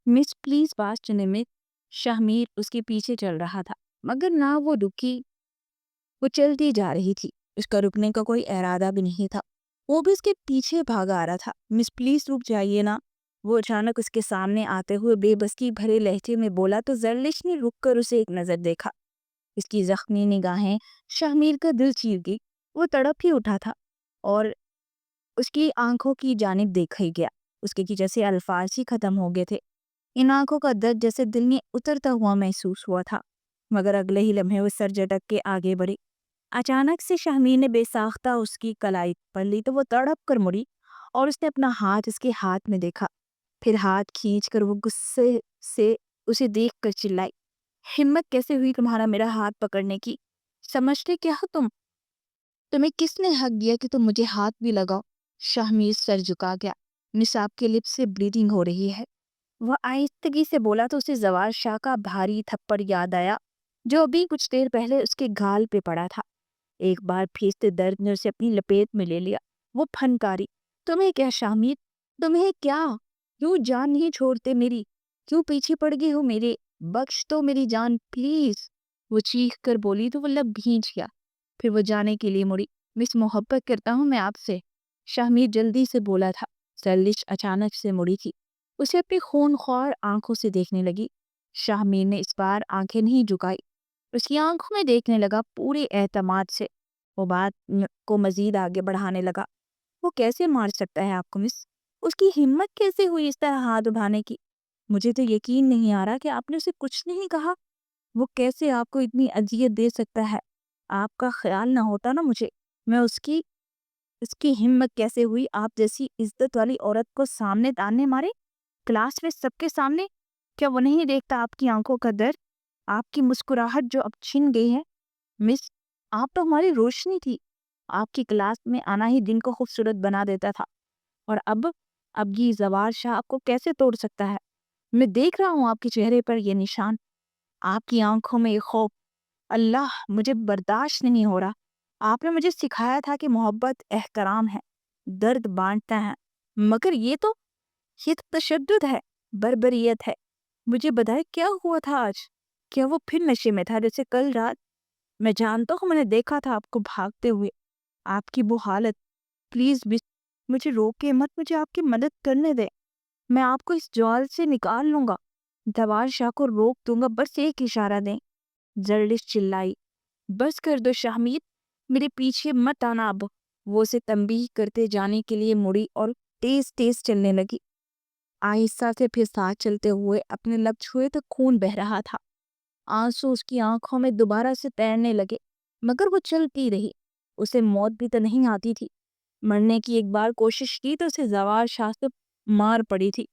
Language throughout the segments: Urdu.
مس پلیز بات سننے میں شہمیر اس کے پیچھے چل رہا تھا، مگر نہ وہ رکی، وہ چلتی جا رہی تھی۔ اس کا رکنے کا کوئی ارادہ بھی نہیں تھا، وہ بھی اس کے پیچھے بھاگا آ رہا تھا۔ مس پلیز رک جائیے نا، وہ اچانک اس کے سامنے آتے ہوئے بے بسی بھرے لہجے میں بولا تو زرلش نے رک کر اسے ایک نظر دیکھا۔ اس کی زخمی نگاہیں شہمیر کا دل چیر گئی۔ وہ تڑپ ہی اٹھا تھا اور اس کی آنکھوں کی جانب دیکھا ہی گیا۔ اس کے جیسے الفاظ ہی ختم ہو گئے تھے۔ ان آنکھوں کا درد جیسے دل میں اترتا ہوا محسوس ہوا تھا، مگر اگلے ہی لمحے وہ سر جھٹک کے آگے بڑھی۔ اچانک سے شہمیر نے بے ساختہ اس کی کلائی پڑ لی تو وہ تڑپ کر مڑی اور اس نے اپنا ہاتھ اس کے ہاتھ میں دیکھا۔ پھر ہاتھ کھینچ کر وہ غصے سے اسے دیکھ کر چلائی، ہمت کیسے ہوئی تمہارا میرا ہاتھ پکڑنے کی؟ سمجھتے کیا ہو تم؟ تمہیں کس نے حق دیا کہ تم مجھے ہاتھ بھی لگاؤ؟ شہمیر سر جھکا گیا۔ نصاب کے لپ سے بلیڈنگ ہو رہی ہے، وہ آہستگی سے بولا تو اسے زوال شاہ کا بھاری تھپڑ یاد آیا جو ابھی کچھ دیر پہلے اس کے گال پہ پڑا تھا۔ ایک بار پھر سے درد نے اسے اپنی لپیٹ میں لے لیا۔ وہ پھنکاری، تمہیں کیا شامیر، تمہیں کیا؟ کیوں جان نہیں چھوڑتے میری؟ کیوں پیچھے پڑ گئے ہو میرے؟ بخش تو میری جان پلیز، وہ چیخ کر بولی تو وہ لب بھینچ گیا۔ پھر وہ جانے کے لیے مڑی۔ مس محبت کرتا ہوں میں آپ سے، شامیر جلدی سے بولا تھا۔ زرلش اچانک سے مڑی تھی، اسے اپنی خون خوار آنکھوں سے دیکھنے لگی۔ شہمیر نے اس بار آنکھیں نہیں جھکائی، اس کی آنکھوں میں دیکھنے لگا پورے اعتماد سے۔ وہ بات کو مزید آگے بڑھانے لگا، وہ کیسے مار سکتا ہے آپ کو مس؟ اس کی ہمت کیسے ہوئی اس طرح ہاتھ اٹھانے کی؟ مجھے تو یقین نہیں آ رہا کہ آپ نے اسے کچھ نہیں کہا۔ وہ کیسے آپ کو اتنی اذیت دے سکتا ہے؟ آپ کا خیال نہ ہوتا نا مجھے، میں اس کی ہمت کیسے ہوئی آپ جیسی عزت والی عورت کو سامنے تانے مارے، کلاس میں سب کے سامنے؟ کیا وہ نہیں دیکھتا آپ کی آنکھوں کا درد، آپ کی مسکراہٹ جو اب چھن گئی ہے؟ مس، آپ تو ہماری روشنی تھی، آپ کی کلاس میں آنا ہی دن کو خوبصورت بنا دیتا تھا، اور اب یہ زوال شاہ آپ کو کیسے توڑ سکتا ہے؟ میں دیکھ رہا ہوں آپ کے چہرے پر یہ نشان، آپ کی آنکھوں میں یہ خوف۔ اللہ، مجھے برداشت نہیں ہو رہا۔ آپ نے مجھے سکھایا تھا کہ محبت احترام ہے، درد بانٹتا ہے، مگر یہ تو تشدد ہے، بربریت ہے۔ مجھے بتائے کیا ہوا تھا آج؟ کیا وہ پھر نشے میں تھا جیسے کل رات؟ میں جانتا ہوں، میں نے دیکھا تھا آپ کو بھاگتے ہوئے، آپ کی وہ حالت۔ پلیز مجھے روکے مت، مجھے آپ کی مدد کرنے دیں، میں آپ کو اس جال سے نکال لوں گا، زوال شاہ کو روک دوں گا، بس ایک اشارہ دیں۔ زرلش چلائی، بس کر دو شہمیر، میرے پیچھے مت آنا اب۔ وہ اسے تنبیہ کرتے جانے کے لیے مڑی اور تیز تیز چلنے لگی۔ آہستہ سے پھر ساتھ چلتے ہوئے اپنے لب چھوئے تو خون بہہ رہا تھا، آنسو اس کی آنکھوں میں دوبارہ سے تیرنے لگے، مگر وہ چلتی رہی۔ اسے موت بھی تو نہیں آتی تھی، مرنے کی ایک بار کوشش کی تو اسے زوال شاہ سے مار پڑی تھی۔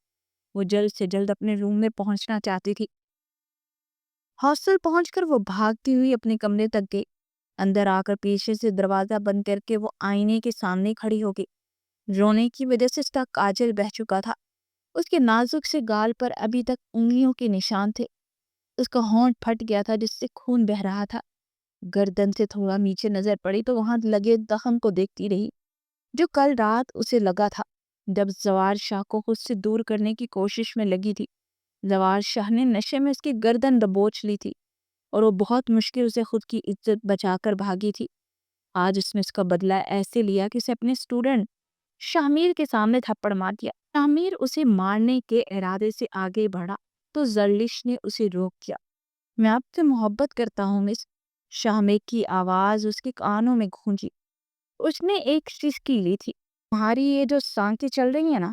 وہ جلد سے جلد اپنے روم میں پہنچنا چاہتی تھی۔ ہاسٹل پہنچ کر وہ بھاگتی ہوئی اپنے کمرے تک گئی۔ اندر آ کر پیچھے سے دروازہ بند کر کے وہ آئینے کے سامنے کھڑی ہو گئی۔ رونے کی وجہ سے اس کا کاجل بہہ چکا تھا، اس کے نازک سے گال پر ابھی تک انگلیوں کے نشان تھے، اس کا ہونٹ پھٹ گیا تھا جس سے خون بہہ رہا تھا۔ گردن سے تھوڑا نیچے نظر پڑی تو وہاں لگے زخم کو دیکھتی رہی جو کل رات اسے لگا تھا جب زوال شاہ کو خود سے دور کرنے کی کوشش میں لگی تھی۔ زوال شاہ نے نشے میں اس کی گردن دبوچ لی تھی اور وہ بہت مشکل سے خود کی عزت بچا کر بھاگی تھی۔ آج اس نے اس کا بدلہ ایسے لیا کہ اسے اپنے اسٹوڈنٹ شامیر کے سامنے تھپڑ مار دیا۔ شامیر اسے مارنے کے ارادے سے آگے بڑھا تو زرلش نے اسے روک دیا۔ میں آپ سے محبت کرتا ہوں مس، شامیر کی آواز اس کے کانوں میں گونجی۔ اس نے ایک سسکی لی تھی، تمہاری یہ جو سانسیں چل رہی ہیں نا،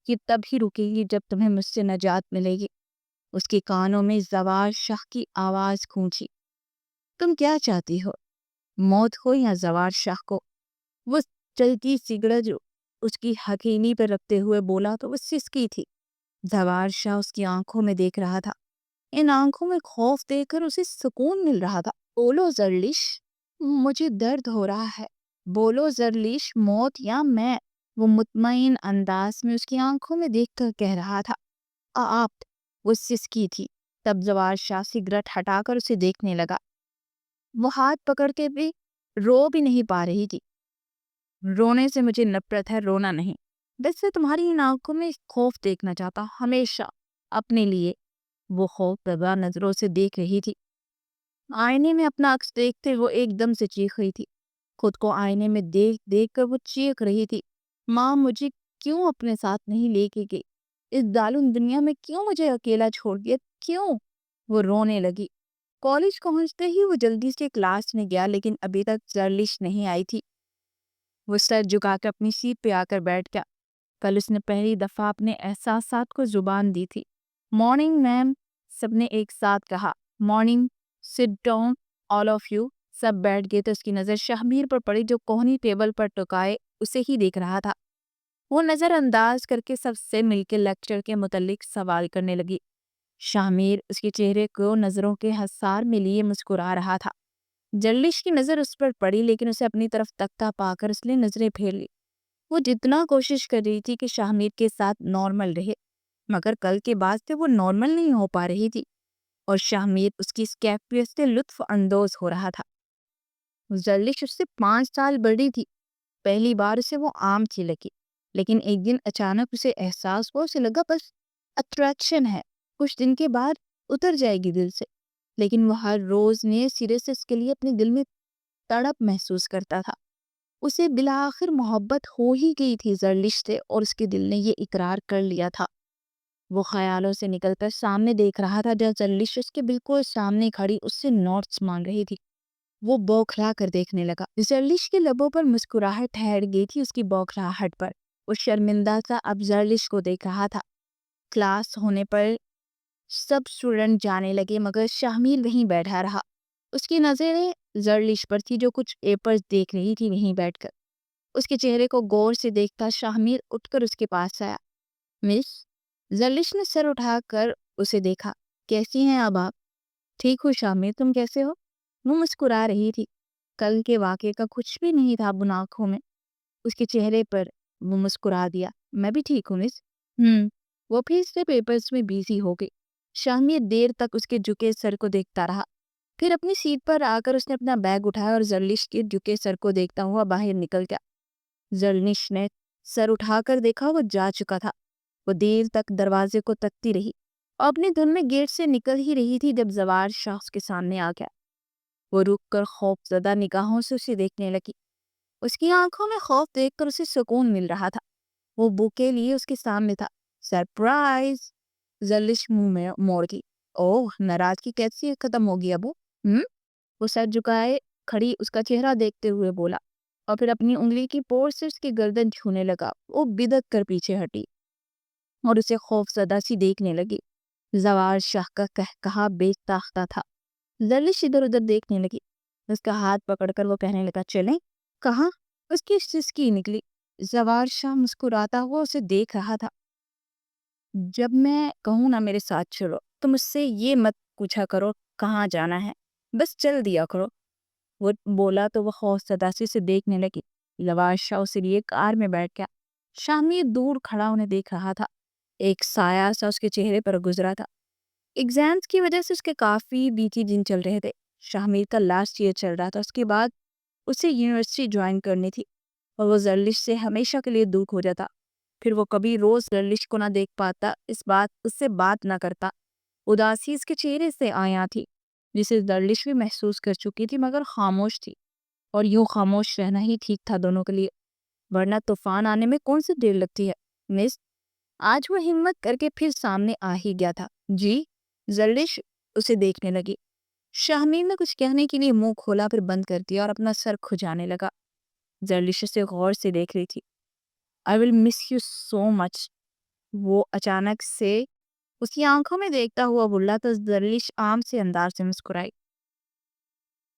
یہ تب ہی رکے گی جب تمہیں مجھ سے نجات ملے گی۔ اس کے کانوں میں زوال شاہ کی آواز گونجی، تم کیا چاہتی ہو، موت ہو یا زوال شاہ کو؟ وہ چلتی سگڑھ اس کی ہتھیلی پر رکھتے ہوئے بولا تو وہ سسکی تھی۔ زوال شاہ اس کی آنکھوں میں دیکھ رہا تھا، ان آنکھوں میں خوف دیکھ کر اسے سکون مل رہا تھا۔ بولو زرلش، مجھے درد ہو رہا ہے، بولو زرلش، موت یا میں؟ وہ مطمئن انداز میں اس کی آنکھوں میں دیکھ کر کہہ رہا تھا۔ آپ، وہ سسکی تھی۔ تب زوال شاہ سگریٹ ہٹا کر اسے دیکھنے لگا، وہ ہاتھ پکڑ کے بھی رو بھی نہیں پا رہی تھی۔ رونے سے مجھے نفرت ہے، رونا نہیں، بس میں تمہاری ان آنکھوں میں خوف دیکھنا چاہتا ہمیشہ، اپنے لیے وہ خوف زدہ نظروں سے دیکھ رہی تھی۔ آئینے میں اپنا عکس دیکھتے وہ ایک دم سے چیخ رہی تھی۔ خود کو آئینے میں دیکھ دیکھ کر وہ چیخ رہی تھی، ماں مجھے کیوں اپنے ساتھ نہیں لے کے گئی؟ اس ظالم دنیا میں کیوں مجھے اکیلا چھوڑ دیا؟ کیوں؟ وہ رونے لگی۔ کالج پہنچتے ہی وہ جلدی سے کلاس میں گیا، لیکن ابھی تک زرلش نہیں آئی تھی۔ وہ سر جھکا کر اپنی سیٹ پہ آ کر بیٹھ گیا۔ کل اس نے پہلی دفعہ اپنے احساسات کو زبان دی تھی۔ مارننگ میم، سب نے ایک ساتھ کہا۔ Morning, sit down all of you. سب بیٹھ گئے تو اس کی نظر شہمیر پر پڑی جو کوہنی ٹیبل پر ٹکائے اسے ہی دیکھ رہا تھا۔ وہ نظر انداز کر کے سب سے مل کے لیکچر کے متعلق سوال کرنے لگی۔ شہمیر اس کے چہرے کو نظروں کے حصار میں لیے مسکرا رہا تھا۔ زرلش کی نظر اس پر پڑی، لیکن اسے اپنی طرف تکتا پا کر اس نے نظریں پھیر لی۔ وہ جتنا کوشش کر رہی تھی کہ شہمیر کے ساتھ نارمل رہے، مگر کل کے بعد سے وہ نارمل نہیں ہو پا رہی تھی، اور شہمیر اس کی اس کیفیت سے لطف اندوز ہو رہا تھا۔ زرلش اس سے 5 سال بڑی تھی۔ پہلی بار اسے وہ عام سی لگی، لیکن ایک دن اچانک اسے احساس ہوا، اسے لگا بس اٹریکشن ہے، کچھ دن کے بعد اتر جائے گی دل سے۔ لیکن وہ ہر روز نئے سرے سے اس کے لیے اپنے دل میں تڑپ محسوس کرتا تھا۔ اسے بالآخر محبت ہو ہی گئی تھی زرلش سے، اور اس کے دل نے یہ اقرار کر لیا تھا۔ وہ خیالوں سے نکل کر سامنے دیکھ رہا تھا، جب زرلش اس کے بالکل سامنے کھڑی اس سے نوٹس مانگ رہی تھی۔ وہ بوکھلا کر دیکھنے لگا۔ زرلش کے لبوں پر مسکراہٹ ٹھہر گئی تھی اس کی بوکھلاہٹ پر۔ وہ شرمندہ سا اب زرلش کو دیکھ رہا تھا۔ کلاس ہونے پر سب اسٹوڈنٹ جانے لگے، مگر شہمیر وہیں بیٹھا رہا۔ اس کی نظریں زرلش پر تھی جو کچھ پیپرز دیکھ رہی تھی وہیں بیٹھ کر۔ اس کے چہرے کو غور سے دیکھتا شہمیر اٹھ کر اس کے پاس آیا۔ مس، زرلش نے سر اٹھا کر اسے دیکھا۔ کیسی ہیں اب آپ؟ ٹھیک ہو شہمیر، تم کیسے ہو؟ وہ مسکرا رہی تھی۔ کل کے واقعے کا کچھ بھی نہیں تھا اب ان آنکھوں میں۔ اس کے چہرے پر وہ مسکرا دیا۔ میں بھی ٹھیک ہوں مس۔ وہ پھر سے پیپرز میں بیزی ہو گئی۔ شہمیر دیر تک اس کے جھکے سر کو دیکھتا رہا، پھر اپنی سیٹ پر آ کر اس نے اپنا بیگ اٹھایا اور زرلش کے جھکے سر کو دیکھتا ہوا باہر نکل گیا۔ زرلش نے سر اٹھا کر دیکھا، وہ جا چکا تھا۔ وہ دیر تک دروازے کو تکتی رہی اور اپنی دھن میں گیٹ سے نکل ہی رہی تھی جب زوار شخص کے سامنے آ گیا۔ وہ رک کر خوف زدہ نگاہوں سے اسے دیکھنے لگی۔ اس کی آنکھوں میں خوف دیکھ کر اسے سکون مل رہا تھا۔ وہ بوکے لیے اس کے سامنے تھا۔ سرپرائز! زرلش منہ میں موڑ گئی۔ اوہ، ناراضگی کیسی ختم ہوگی ابو؟ وہ سر جھکائے کھڑی اس کا چہرہ دیکھتے ہوئے بولا، اور پھر اپنی انگلی کی پور سے اس کی گردن چھونے لگا۔ وہ بدک کر پیچھے ہٹی اور اسے خوف زدہ سی دیکھنے لگی۔ زوار شاہ کا کہا بے ساختہ تھا۔ زرلش ادھر ادھر دیکھنے لگی۔ اس کا ہاتھ پکڑ کر وہ کہنے لگا، چلیں؟ کہاں؟ اس کی سسکی نکلی۔ زوار شاہ مسکراتا ہوا اسے دیکھ رہا تھا۔ جب میں کہوں نا میرے ساتھ چلو، تم اس سے یہ مت پوچھا کرو کہاں جانا ہے، بس چل دیا کرو۔ وہ بولا تو وہ خوف زدہ سے اسے دیکھنے لگی۔ زوار شاہ اسے لیے کار میں بیٹھ گیا۔ شہمیر دور کھڑا انہیں دیکھ رہا تھا۔ ایک سایہ سا اس کے چہرے پر گزرا تھا۔ ایگزامز کی وجہ سے اس کے کافی بیچی دن چل رہے تھے۔ شہمیر کا لاسٹ ایئر چل رہا تھا، اس کے بعد اسے یونیورسٹی جوائن کرنی تھی، اور وہ زرلش سے ہمیشہ کے لیے دور ہو جاتا۔ پھر وہ کبھی روز زرلش کو نہ دیکھ پاتا، اس سے بات نہ کرتا۔ اداسی اس کے چہرے سے آیا تھی، جسے زرلش بھی محسوس کر چکی تھی، مگر خاموش تھی، اور یوں خاموش رہنا ہی ٹھیک تھا دونوں کے لیے، ورنہ طوفان آنے میں کون سی دیر لگتی ہے۔ مس، آج وہ ہمت کر کے پھر سامنے آ ہی گیا تھا۔ جی؟ زرلش اسے دیکھنے لگی۔ شہمیر نے کچھ کہنے کے لیے منہ کھولا، پھر بند کر دیا اور اپنا سر کھجانے لگا۔ زرلش اسے غور سے دیکھ رہی تھی۔ I will miss you so much۔ وہ اچانک سے اس کی آنکھوں میں دیکھتا ہوا بولا تو زرلش عام سے انداز سے مسکرائی۔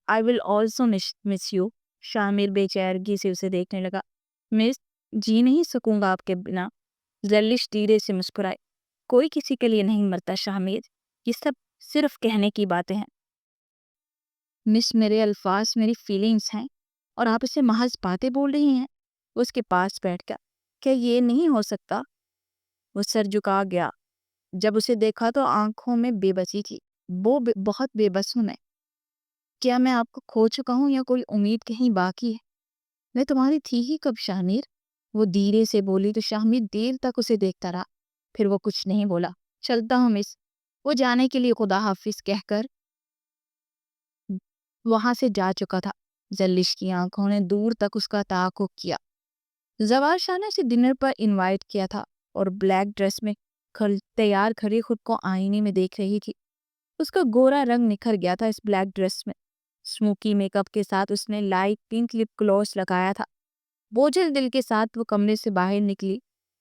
I will also miss you۔ شہمیر بے چارگی سے اسے دیکھنے لگا۔ مس، جی نہیں سکوں گا آپ کے بنا۔ زرلش دھیرے سے مسکرائی۔ کوئی کسی کے لیے نہیں مرتا شہمیر، یہ سب صرف کہنے کی باتیں ہیں۔ مس، میرے الفاظ میری فیلنگز ہیں، اور آپ اسے محض باتیں بول رہی ہیں۔ اس کے پاس بیٹھ گیا۔ کیا یہ نہیں ہو سکتا؟ وہ سر جھکا گیا۔ جب اسے دیکھا تو آنکھوں میں بے بسی تھی۔ وہ بہت بے بس ہوں میں۔ کیا میں آپ کو کھو چکا ہوں یا کوئی امید کہیں باقی ہے؟ میں تمہاری تھی ہی کب شہمیر؟ وہ دھیرے سے بولی تو شہمیر دیر تک اسے دیکھتا رہا، پھر وہ کچھ نہیں بولا۔ چلتا ہوں مس۔ وہ جانے کے لیے خدا حافظ کہہ کر وہاں سے جا چکا تھا۔ زرلش کی آنکھوں نے دور تک اس کا تعاقب کیا۔ زوال شاہ نے اسے ڈنر پر انوائٹ کیا تھا اور بلیک ڈریس میں تیار کھڑی خود کو آئینے میں دیکھ رہی تھی۔ اس کا گورا رنگ نکھر گیا تھا اس بلیک ڈریس میں۔ اسموکی میک اپ کے ساتھ اس نے لائٹ پنک لپ گلوس لگایا تھا۔ بوجھل دل کے ساتھ وہ کمرے سے باہر نکلی۔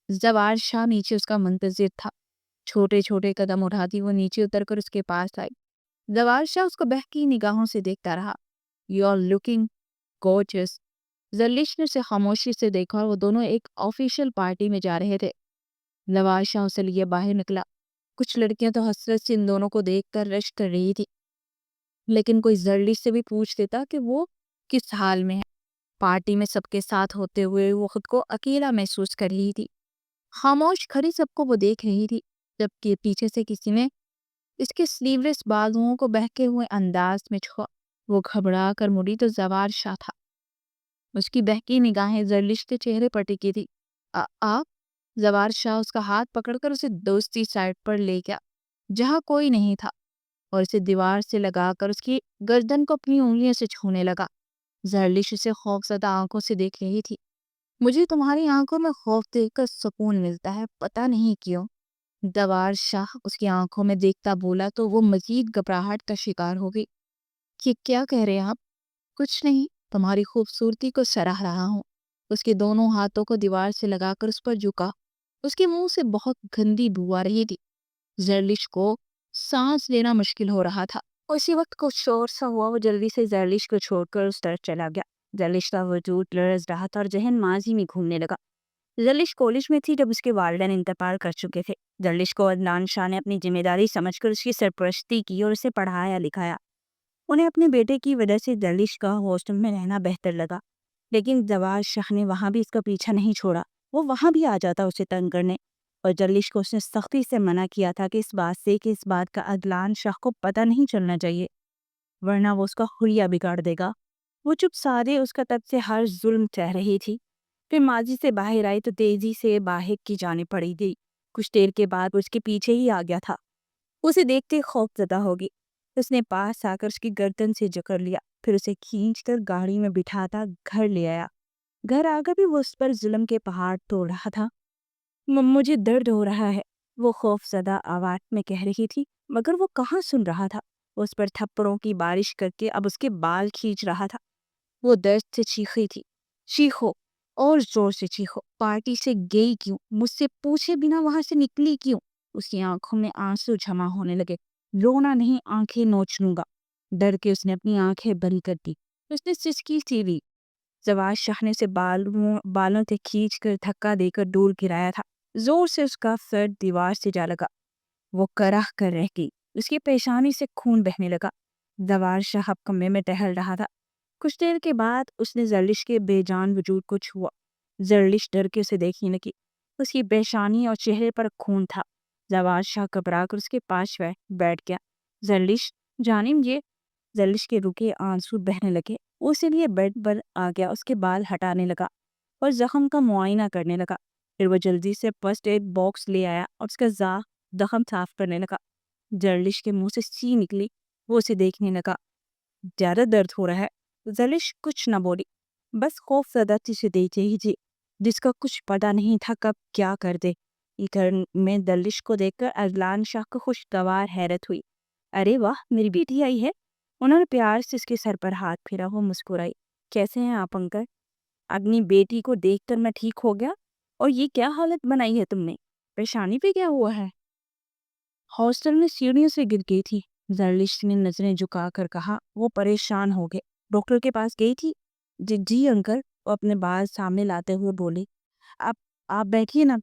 زوال شاہ نیچے اس کا منتظر تھا۔ چھوٹے چھوٹے قدم اٹھاتی وہ نیچے اتر کر اس کے پاس آئی۔ زوال شاہ اس کو بہکی نگاہوں سے دیکھتا رہا۔ "You are looking gorgeous." Zarlish نے اسے خاموشی سے دیکھا اور وہ دونوں ایک آفیشیل پارٹی میں جا رہے تھے۔ زوال شاہ اسے لیے باہر نکلا۔ کچھ لڑکیاں تو حسرت سے ان دونوں کو دیکھ کر رشک کر رہی تھی، لیکن کوئی زرلش سے بھی پوچھ دیتا کہ وہ کس حال میں ہے۔ پارٹی میں سب کے ساتھ ہوتے ہوئے وہ خود کو اکیلا محسوس کر رہی تھی۔ خاموش کھڑی سب کو وہ دیکھ رہی تھی، جبکہ پیچھے سے کسی نے اس کے سلیولیس بازوؤں کو بہکے ہوئے انداز میں چھوا۔ وہ گھبرا کر مڑی تو زوال شاہ تھا۔ اس کی بہکی نگاہیں زرلش کے چہرے پر ٹکی تھی۔ آپ؟ زوال شاہ اس کا ہاتھ پکڑ کر اسے دوسری سائڈ پر لے گیا جہاں کوئی نہیں تھا، اور اسے دیوار سے لگا کر اس کی گردن کو اپنی انگلیوں سے چھونے لگا۔ زرلش اسے خوف زدہ آنکھوں سے دیکھ رہی تھی۔ "مجھے تمہاری آنکھوں میں خوف دیکھ کر سکون ملتا ہے، پتہ نہیں کیوں." زوال شاہ اس کی آنکھوں میں دیکھتا بولا تو وہ مزید گھبراہٹ کا شکار ہو گئی۔ "یہ کیا کہہ رہے ہیں آپ؟" "کچھ نہیں، تمہاری خوبصورتی کو سراہ رہا ہوں." اس کے دونوں ہاتھوں کو دیوار سے لگا کر اس پر جھکا۔ اس کے منہ سے بہت گندی بو آ رہی تھی۔ زرلش کو سانس لینا مشکل ہو رہا تھا۔ اسی وقت کچھ شور سا ہوا، وہ جلدی سے زرلش کو چھوڑ کر اس طرف چلا گیا۔ زرلش کا وجود لرز رہا تھا اور ذہن ماضی میں گھومنے لگا۔ زرلش کالج میں تھی جب اس کے والدین انتقال کر چکے تھے۔ زرلش کو عدنان شاہ نے اپنی ذمہ داری سمجھ کر اس کی سرپرستی کی اور اسے پڑھایا لکھایا۔ انہیں اپنے بیٹے کی وجہ سے زرلش کا ہاسٹل میں رہنا بہتر لگا، لیکن زوال شاہ نے وہاں بھی اس کا پیچھا نہیں چھوڑا۔ وہ وہاں بھی آ جاتا اسے تنگ کرنے، اور زرلش کو اس نے سختی سے منع کیا تھا کہ اس بات کا عدنان شاہ کو پتہ نہیں چلنا چاہیے، ورنہ وہ اس کا حلیہ بگاڑ دے گا۔ وہ چپ سادے اس کا طرف سے ہر ظلم سہ رہی تھی۔ پھر ماضی سے باہر آئی تو تیزی سے باہر کی جانب پڑی گئی۔ کچھ دیر کے بعد اس کے پیچھے ہی آ گیا تھا۔ اسے دیکھتے خوف زدہ ہو گئی۔ اس نے پاس آ کر اس کی گردن سے جکڑ لیا، پھر اسے کھینچ کر گاڑی میں بٹھاتا گھر لے آیا۔ گھر آ کر بھی وہ اس پر ظلم کے پہاڑ توڑ رہا تھا۔ مجھے درد ہو رہا ہے، وہ خوف زدہ آواز میں کہہ رہی تھی، مگر وہ کہاں سن رہا تھا۔ وہ اس پر تھپڑوں کی بارش کر کے اب اس کے بال کھینچ رہا تھا۔ وہ درد سے چیخی تھی۔ "چیخو، اور زور سے چیخو، پارٹی سے گئی کیوں؟ مجھ سے پوچھے بنا وہاں سے نکلی کیوں؟" اس کی آنکھوں میں آنسو جمع ہونے لگے۔ "رونا نہیں، آنکھیں نوچ لوں گا." ڈر کے اس نے اپنی آنکھیں بند کر دی۔ اس نے سسکی سی لی۔ زوال شاہ نے اسے بالوں سے کھینچ کر دھکا دے کر دور گرایا تھا۔ زور سے اس کا سر دیوار سے جا لگا۔ وہ کراہ کر رہ گئی۔ اس کی پیشانی سے خون بہنے لگا۔ زوال شاہ اب کمرے میں ٹہل رہا تھا۔ کچھ دیر کے بعد اس نے زرلش کے بے جان وجود کو چھوا۔ زرلش ڈر کے اسے دیکھنے لگی۔ اس کی پیشانی اور چہرے پر خون تھا۔ زوال شاہ گھبرا کر اس کے پاس بیٹھ گیا۔ "زرلش جانم یہ." زرلش کے رکے آنسو بہنے لگے۔ وہ اسے لیے بیڈ پر آ گیا، اس کے بال ہٹانے لگا اور زخم کا معائنہ کرنے لگا۔ پھر وہ جلدی سے فرسٹ ایڈ باکس لے آیا اور اس کا زخم صاف کرنے لگا۔ زرلش کے منہ سے سی نکلی۔ وہ اسے دیکھنے لگا۔ "زیادہ درد ہو رہا ہے؟" زرلش کچھ نہ بولی، بس خوف زدہ سے دیکھ رہی تھی، جس کا کچھ پتہ نہیں تھا کب کیا کر دے۔ گھر میں زرلش کو دیکھ کر عدنان شاہ کو خوشگوار حیرت ہوئی۔ "ارے واہ، میری بیٹی آئی ہے." انہوں نے پیار سے اس کے سر پر ہاتھ پھیرا۔ وہ مسکرائی۔ "کیسے ہیں آپ انکل؟ اپنی بیٹی کو دیکھ کر میں ٹھیک ہو گیا۔ اور یہ کیا حالت بنائی ہے تم نے؟ پیشانی پہ کیا ہوا ہے؟" "ہاسٹل میں سیڑھیوں سے گر گئی تھی." زرلش نے نظریں جھکا کر کہا۔ وہ پریشان ہو گئے۔ "ڈاکٹر کے پاس گئی تھی؟" جی انکل." وہ اپنے بال سامنے لاتے ہوئے بولی۔ آپ بیٹھیے نا۔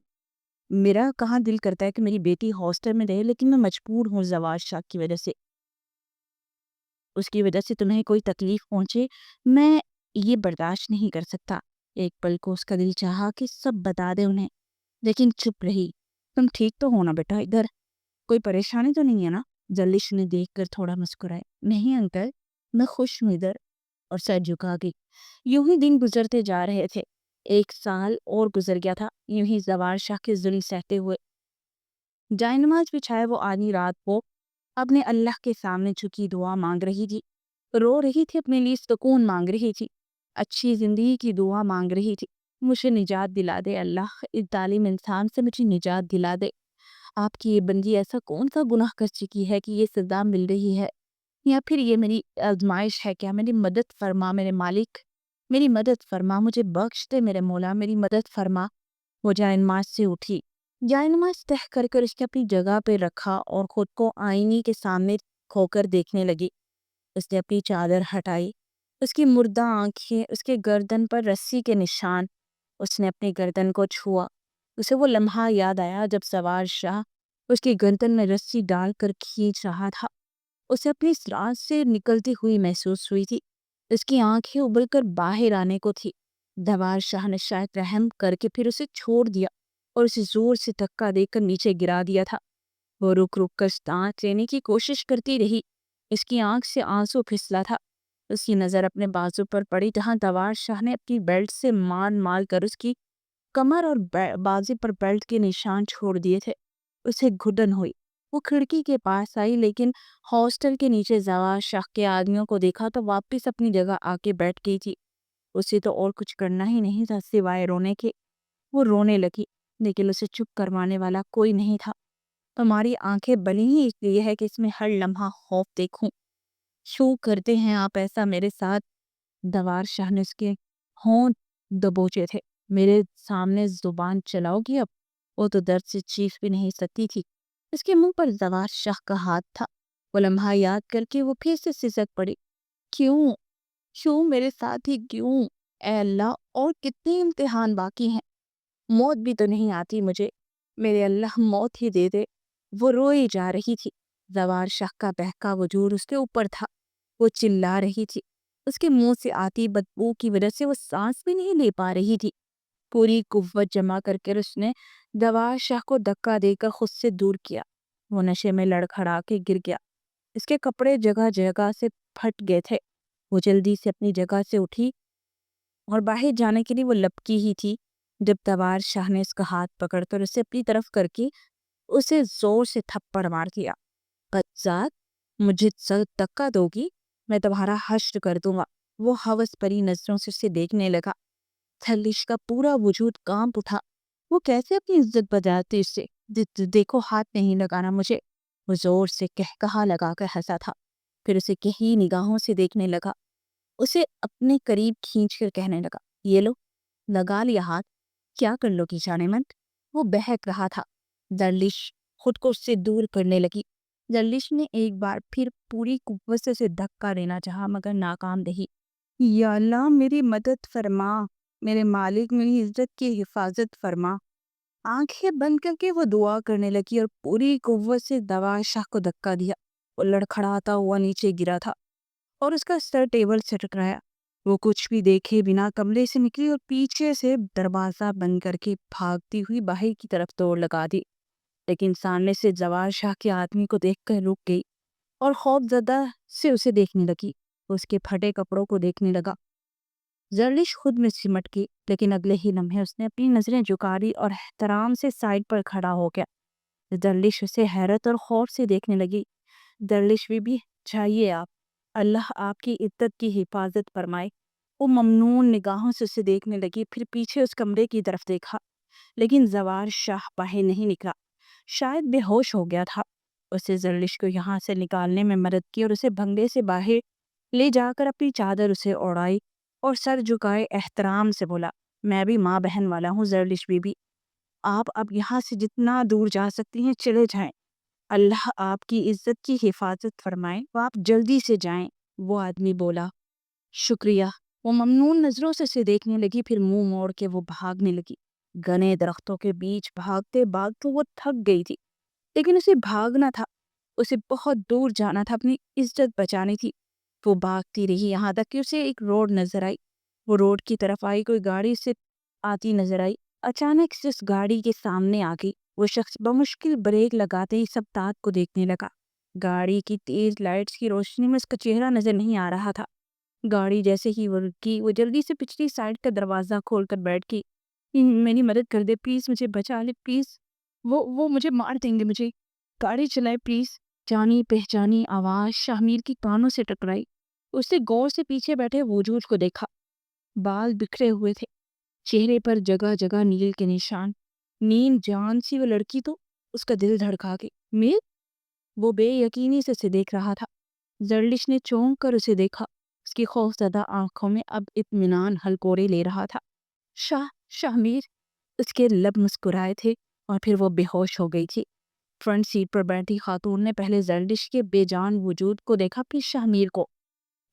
میرا کہاں دل کرتا ہے کہ میری بیٹی ہاسٹل میں رہے، لیکن میں مجبور ہوں زوال شاہ کی وجہ سے۔ اس کی وجہ سے تمہیں کوئی تکلیف پہنچے، میں یہ برداشت نہیں کر سکتا۔ ایک پل کو اس کا دل چاہا کہ سب بتا دے انہیں، لیکن چپ رہی۔ "تم ٹھیک تو ہونا بیٹا؟ ادھر کوئی پریشانی تو نہیں ہے نا؟" زرلش نے دیکھ کر تھوڑا مسکرائے۔ "نہیں انکل، میں خوش ہوں ادھر." اور سر جھکا گئی۔ یوں ہی دن گزرتے جا رہے تھے۔ 1 سال اور گزر گیا تھا۔ یوں ہی زوال شاہ کے ظلم سہتے ہوئے جائے نماز بچھائے وہ آدھی رات کو اپنے اللہ کے سامنے جھکی دعا مانگ رہی تھی، رو رہی تھی، اپنے لیے سکون مانگ رہی تھی، اچھی زندگی کی دعا مانگ رہی تھی۔ مجھے نجات دلا دے اللہ، اس ظالم انسان سے مجھے نجات دلا دے۔ آپ کی یہ بندی ایسا کون سا گناہ کر چکی ہے کہ یہ سزا مل رہی ہے، یا پھر یہ میری آزمائش ہے کیا؟ میری مدد فرما میرے مالک، میری مدد فرما، مجھے بخش دے میرے مولا، میری مدد فرما۔ وہ جائے نماز سے اٹھی، جائے نماز تہہ کر کر اس کے اپنی جگہ پہ رکھا اور خود کو آئینے کے سامنے کھو کر دیکھنے لگی۔ اس نے اپنی چادر ہٹائی، اس کی مردہ آنکھیں، اس کے گردن پر رسی کے نشان، اس نے اپنی گردن کو چھوا۔ اسے وہ لمحہ یاد آیا جب سوار شاہ اس کی گردن میں رسی ڈال کر کھینچ رہا تھا۔ اسے اپنی سانس سے نکلتی ہوئی محسوس ہوئی تھی، اس کی آنکھیں ابل کر باہر آنے کو تھی۔ سوار شاہ نے شاید رحم کر کے پھر اسے چھوڑ دیا اور اسے زور سے دھکا دے کر نیچے گرا دیا تھا۔ وہ رک رک کر سانس لینے کی کوشش کرتی رہی، اس کی آنکھ سے آنسو پھسلا تھا۔ اس کی نظر اپنے بازو پر پڑی جہاں سوار شاہ نے اپنی بیلٹ سے مار کر اس کی کمر اور بازو پر بیلٹ کے نشان چھوڑ دیے تھے۔ اسے گھٹن ہوئی، وہ کھڑکی کے پاس آئی، لیکن ہاسٹل کے نیچے سوار شاہ کے آدمیوں کو دیکھا تو واپس اپنی جگہ آ کے بیٹھ گئی تھی۔ اسے تو اور کچھ کرنا ہی نہیں تھا سوائے رونے کے۔ وہ رونے لگی، لیکن اسے چپ کروانے والا کوئی نہیں تھا۔ تمہاری آنکھیں بلی ہی اس لیے ہے کہ اس میں ہر لمحہ خوف دیکھوں، کیوں کرتے ہیں آپ ایسا میرے ساتھ؟ سوار شاہ نے اس کے ہونٹ دبوچے تھے۔ میرے سامنے زبان چلاؤ گی اب؟ وہ تو درد سے چیخ بھی نہیں سکتی تھی۔ اس کے منہ پر سوار شاہ کا ہاتھ تھا۔ وہ لمحہ یاد کر کے وہ پھر سے سسک پڑی۔ کیوں کیوں میرے ساتھ ہی کیوں؟ اے اللہ، اور کتنے امتحان باقی ہیں؟ موت بھی تو نہیں آتی مجھے، میرے اللہ موت ہی دے دے۔ وہ روئی جا رہی تھی، سوار شاہ کا بہکا وجود اس کے اوپر تھا۔ وہ چلا رہی تھی، اس کے منہ سے آتی بدبو کی وجہ سے وہ سانس بھی نہیں لے پا رہی تھی۔ پوری قوت جمع کر کے اس نے سوار شاہ کو دھکا دے کر خود سے دور کیا۔ وہ نشے میں لڑکھڑا کے گر گیا، اس کے کپڑے جگہ جگہ سے پھٹ گئے تھے۔ وہ جلدی سے اپنی جگہ سے اٹھی اور باہر جانے کے لیے وہ لپکی ہی تھی جب سوار شاہ نے اس کا ہاتھ پکڑ کر اسے اپنی طرف کر کے اسے زور سے تھپڑ مار دیا۔ بدذات، مجھے دھکا دو گی؟ میں تمہارا حشر کر دوں گا۔ وہ ہوس بھری نظروں سے اسے دیکھنے لگا۔ تھلش کا پورا وجود کانپ اٹھا۔ وہ کیسے اپنی عزت بچاتی اس سے؟ دیکھو، ہاتھ نہیں لگانا مجھے۔ وہ زور سے کہا لگا کر ہنسا تھا، پھر اسے کہیں نگاہوں سے دیکھنے لگا، اسے اپنے قریب کھینچ کر کہنے لگا، یہ لو، لگا لیا ہاتھ، کیا کر لو گی جانے من؟ وہ بہک رہا تھا۔ دردش خود کو اس سے دور کرنے لگی۔ دردش نے ایک بار پھر پوری قوت سے اسے دھکا دینا چاہا مگر ناکام رہی۔ یا اللہ، میری مدد فرما، میرے مالک، میری عزت کی حفاظت فرما۔ آنکھیں بند کر کے وہ دعا کرنے لگی اور پوری قوت سے سوار شاہ کو دھکا دیا۔ وہ لڑکھڑاتا ہوا نیچے گرا تھا اور اس کا سر ٹیبل سے ٹکرایا۔ وہ کچھ بھی دیکھے بنا کمرے سے نکلی اور پیچھے سے دروازہ بند کر کے بھاگتی ہوئی باہر کی طرف دوڑ لگا دی، لیکن سامنے سے سوار شاہ کے آدمی کو دیکھ کر رک گئی اور خوف زدہ سے اسے دیکھنے لگی۔ اس کے پھٹے کپڑوں کو دیکھنے لگا۔ زردش خود میں سمٹ گئی، لیکن اگلے ہی لمحے اس نے اپنی نظریں جھکا دی اور احترام سے سائڈ پر کھڑا ہو گیا۔ زردش اسے حیرت اور خوف سے دیکھنے لگی۔ زردش بی بی، جائیے آپ، اللہ آپ کی عزت کی حفاظت فرمائے۔ وہ ممنون نگاہوں سے اسے دیکھنے لگی، پھر پیچھے اس کمرے کی طرف دیکھا، لیکن سوار شاہ باہر نہیں نکلا، شاید بے ہوش ہو گیا تھا۔ اسے زردش کو یہاں سے نکالنے میں مدد کی اور اسے بنگلے سے باہر لے جا کر اپنی چادر اسے اوڑھائی اور سر جھکائے احترام سے بولا، میں بھی ماں بہن والا ہوں زردش بی بی، آپ اب یہاں سے جتنا دور جا سکتی ہیں چلے جائیں، اللہ آپ کی عزت کی حفاظت فرمائے، وہ آپ جلدی سے جائیں۔ وہ آدمی بولا، شکریہ۔ وہ ممنون نظروں سے اسے دیکھنے لگی، پھر منہ موڑ کے وہ بھاگنے لگی۔ گھنے درختوں کے بیچ بھاگتے بھاگتے وہ تھک گئی تھی، لیکن اسے بھاگنا تھا، اسے بہت دور جانا تھا، اپنی عزت بچانی تھی۔ وہ بھاگتی رہی یہاں تک کہ اسے ایک روڈ نظر آئی۔ وہ روڈ کی طرف آئی، کوئی گاڑی سے آتی نظر آئی۔ اچانک سے اس گاڑی کے سامنے آ گئی۔ وہ شخص بمشکل بریک لگاتے ہی سبتات کو دیکھنے لگا۔ گاڑی کی تیز لائٹس کی روشنی میں اس کا چہرہ نظر نہیں آ رہا تھا۔ گاڑی جیسے ہی وہ رکی، وہ جلدی سے پچھلی سائڈ کا دروازہ کھول کر بیٹھ گئی۔ میری مدد کر دے پلیز، مجھے بچا لے پلیز۔ وہ مجھے مار دیں گے، مجھے گاڑی چلائے پلیز۔ جانی پہچانی آواز شاہمیر کی کانوں سے ٹکرائی۔ اس نے غور سے پیچھے بیٹھے وجود کو دیکھا۔ بال بکھرے ہوئے تھے، چہرے پر جگہ جگہ نیل کے نشان۔ نیم جان سی وہ لڑکی تو اس کا دل دھڑکا گئی۔ میر؟ وہ بے یقینی سے اسے دیکھ رہا تھا۔ زرلش نے چونک کر اسے دیکھا۔ اس کی خوفزدہ آنکھوں میں اب اطمینان ہلکورے لے رہا تھا۔ شاہمیر۔ اس کے لب مسکرائے تھے اور پھر وہ بے ہوش ہو گئی تھی۔ فرنٹ سیٹ پر بیٹھی خاتون نے پہلے زرلش کے بے جان وجود کو دیکھا، پھر شاہمیر کو۔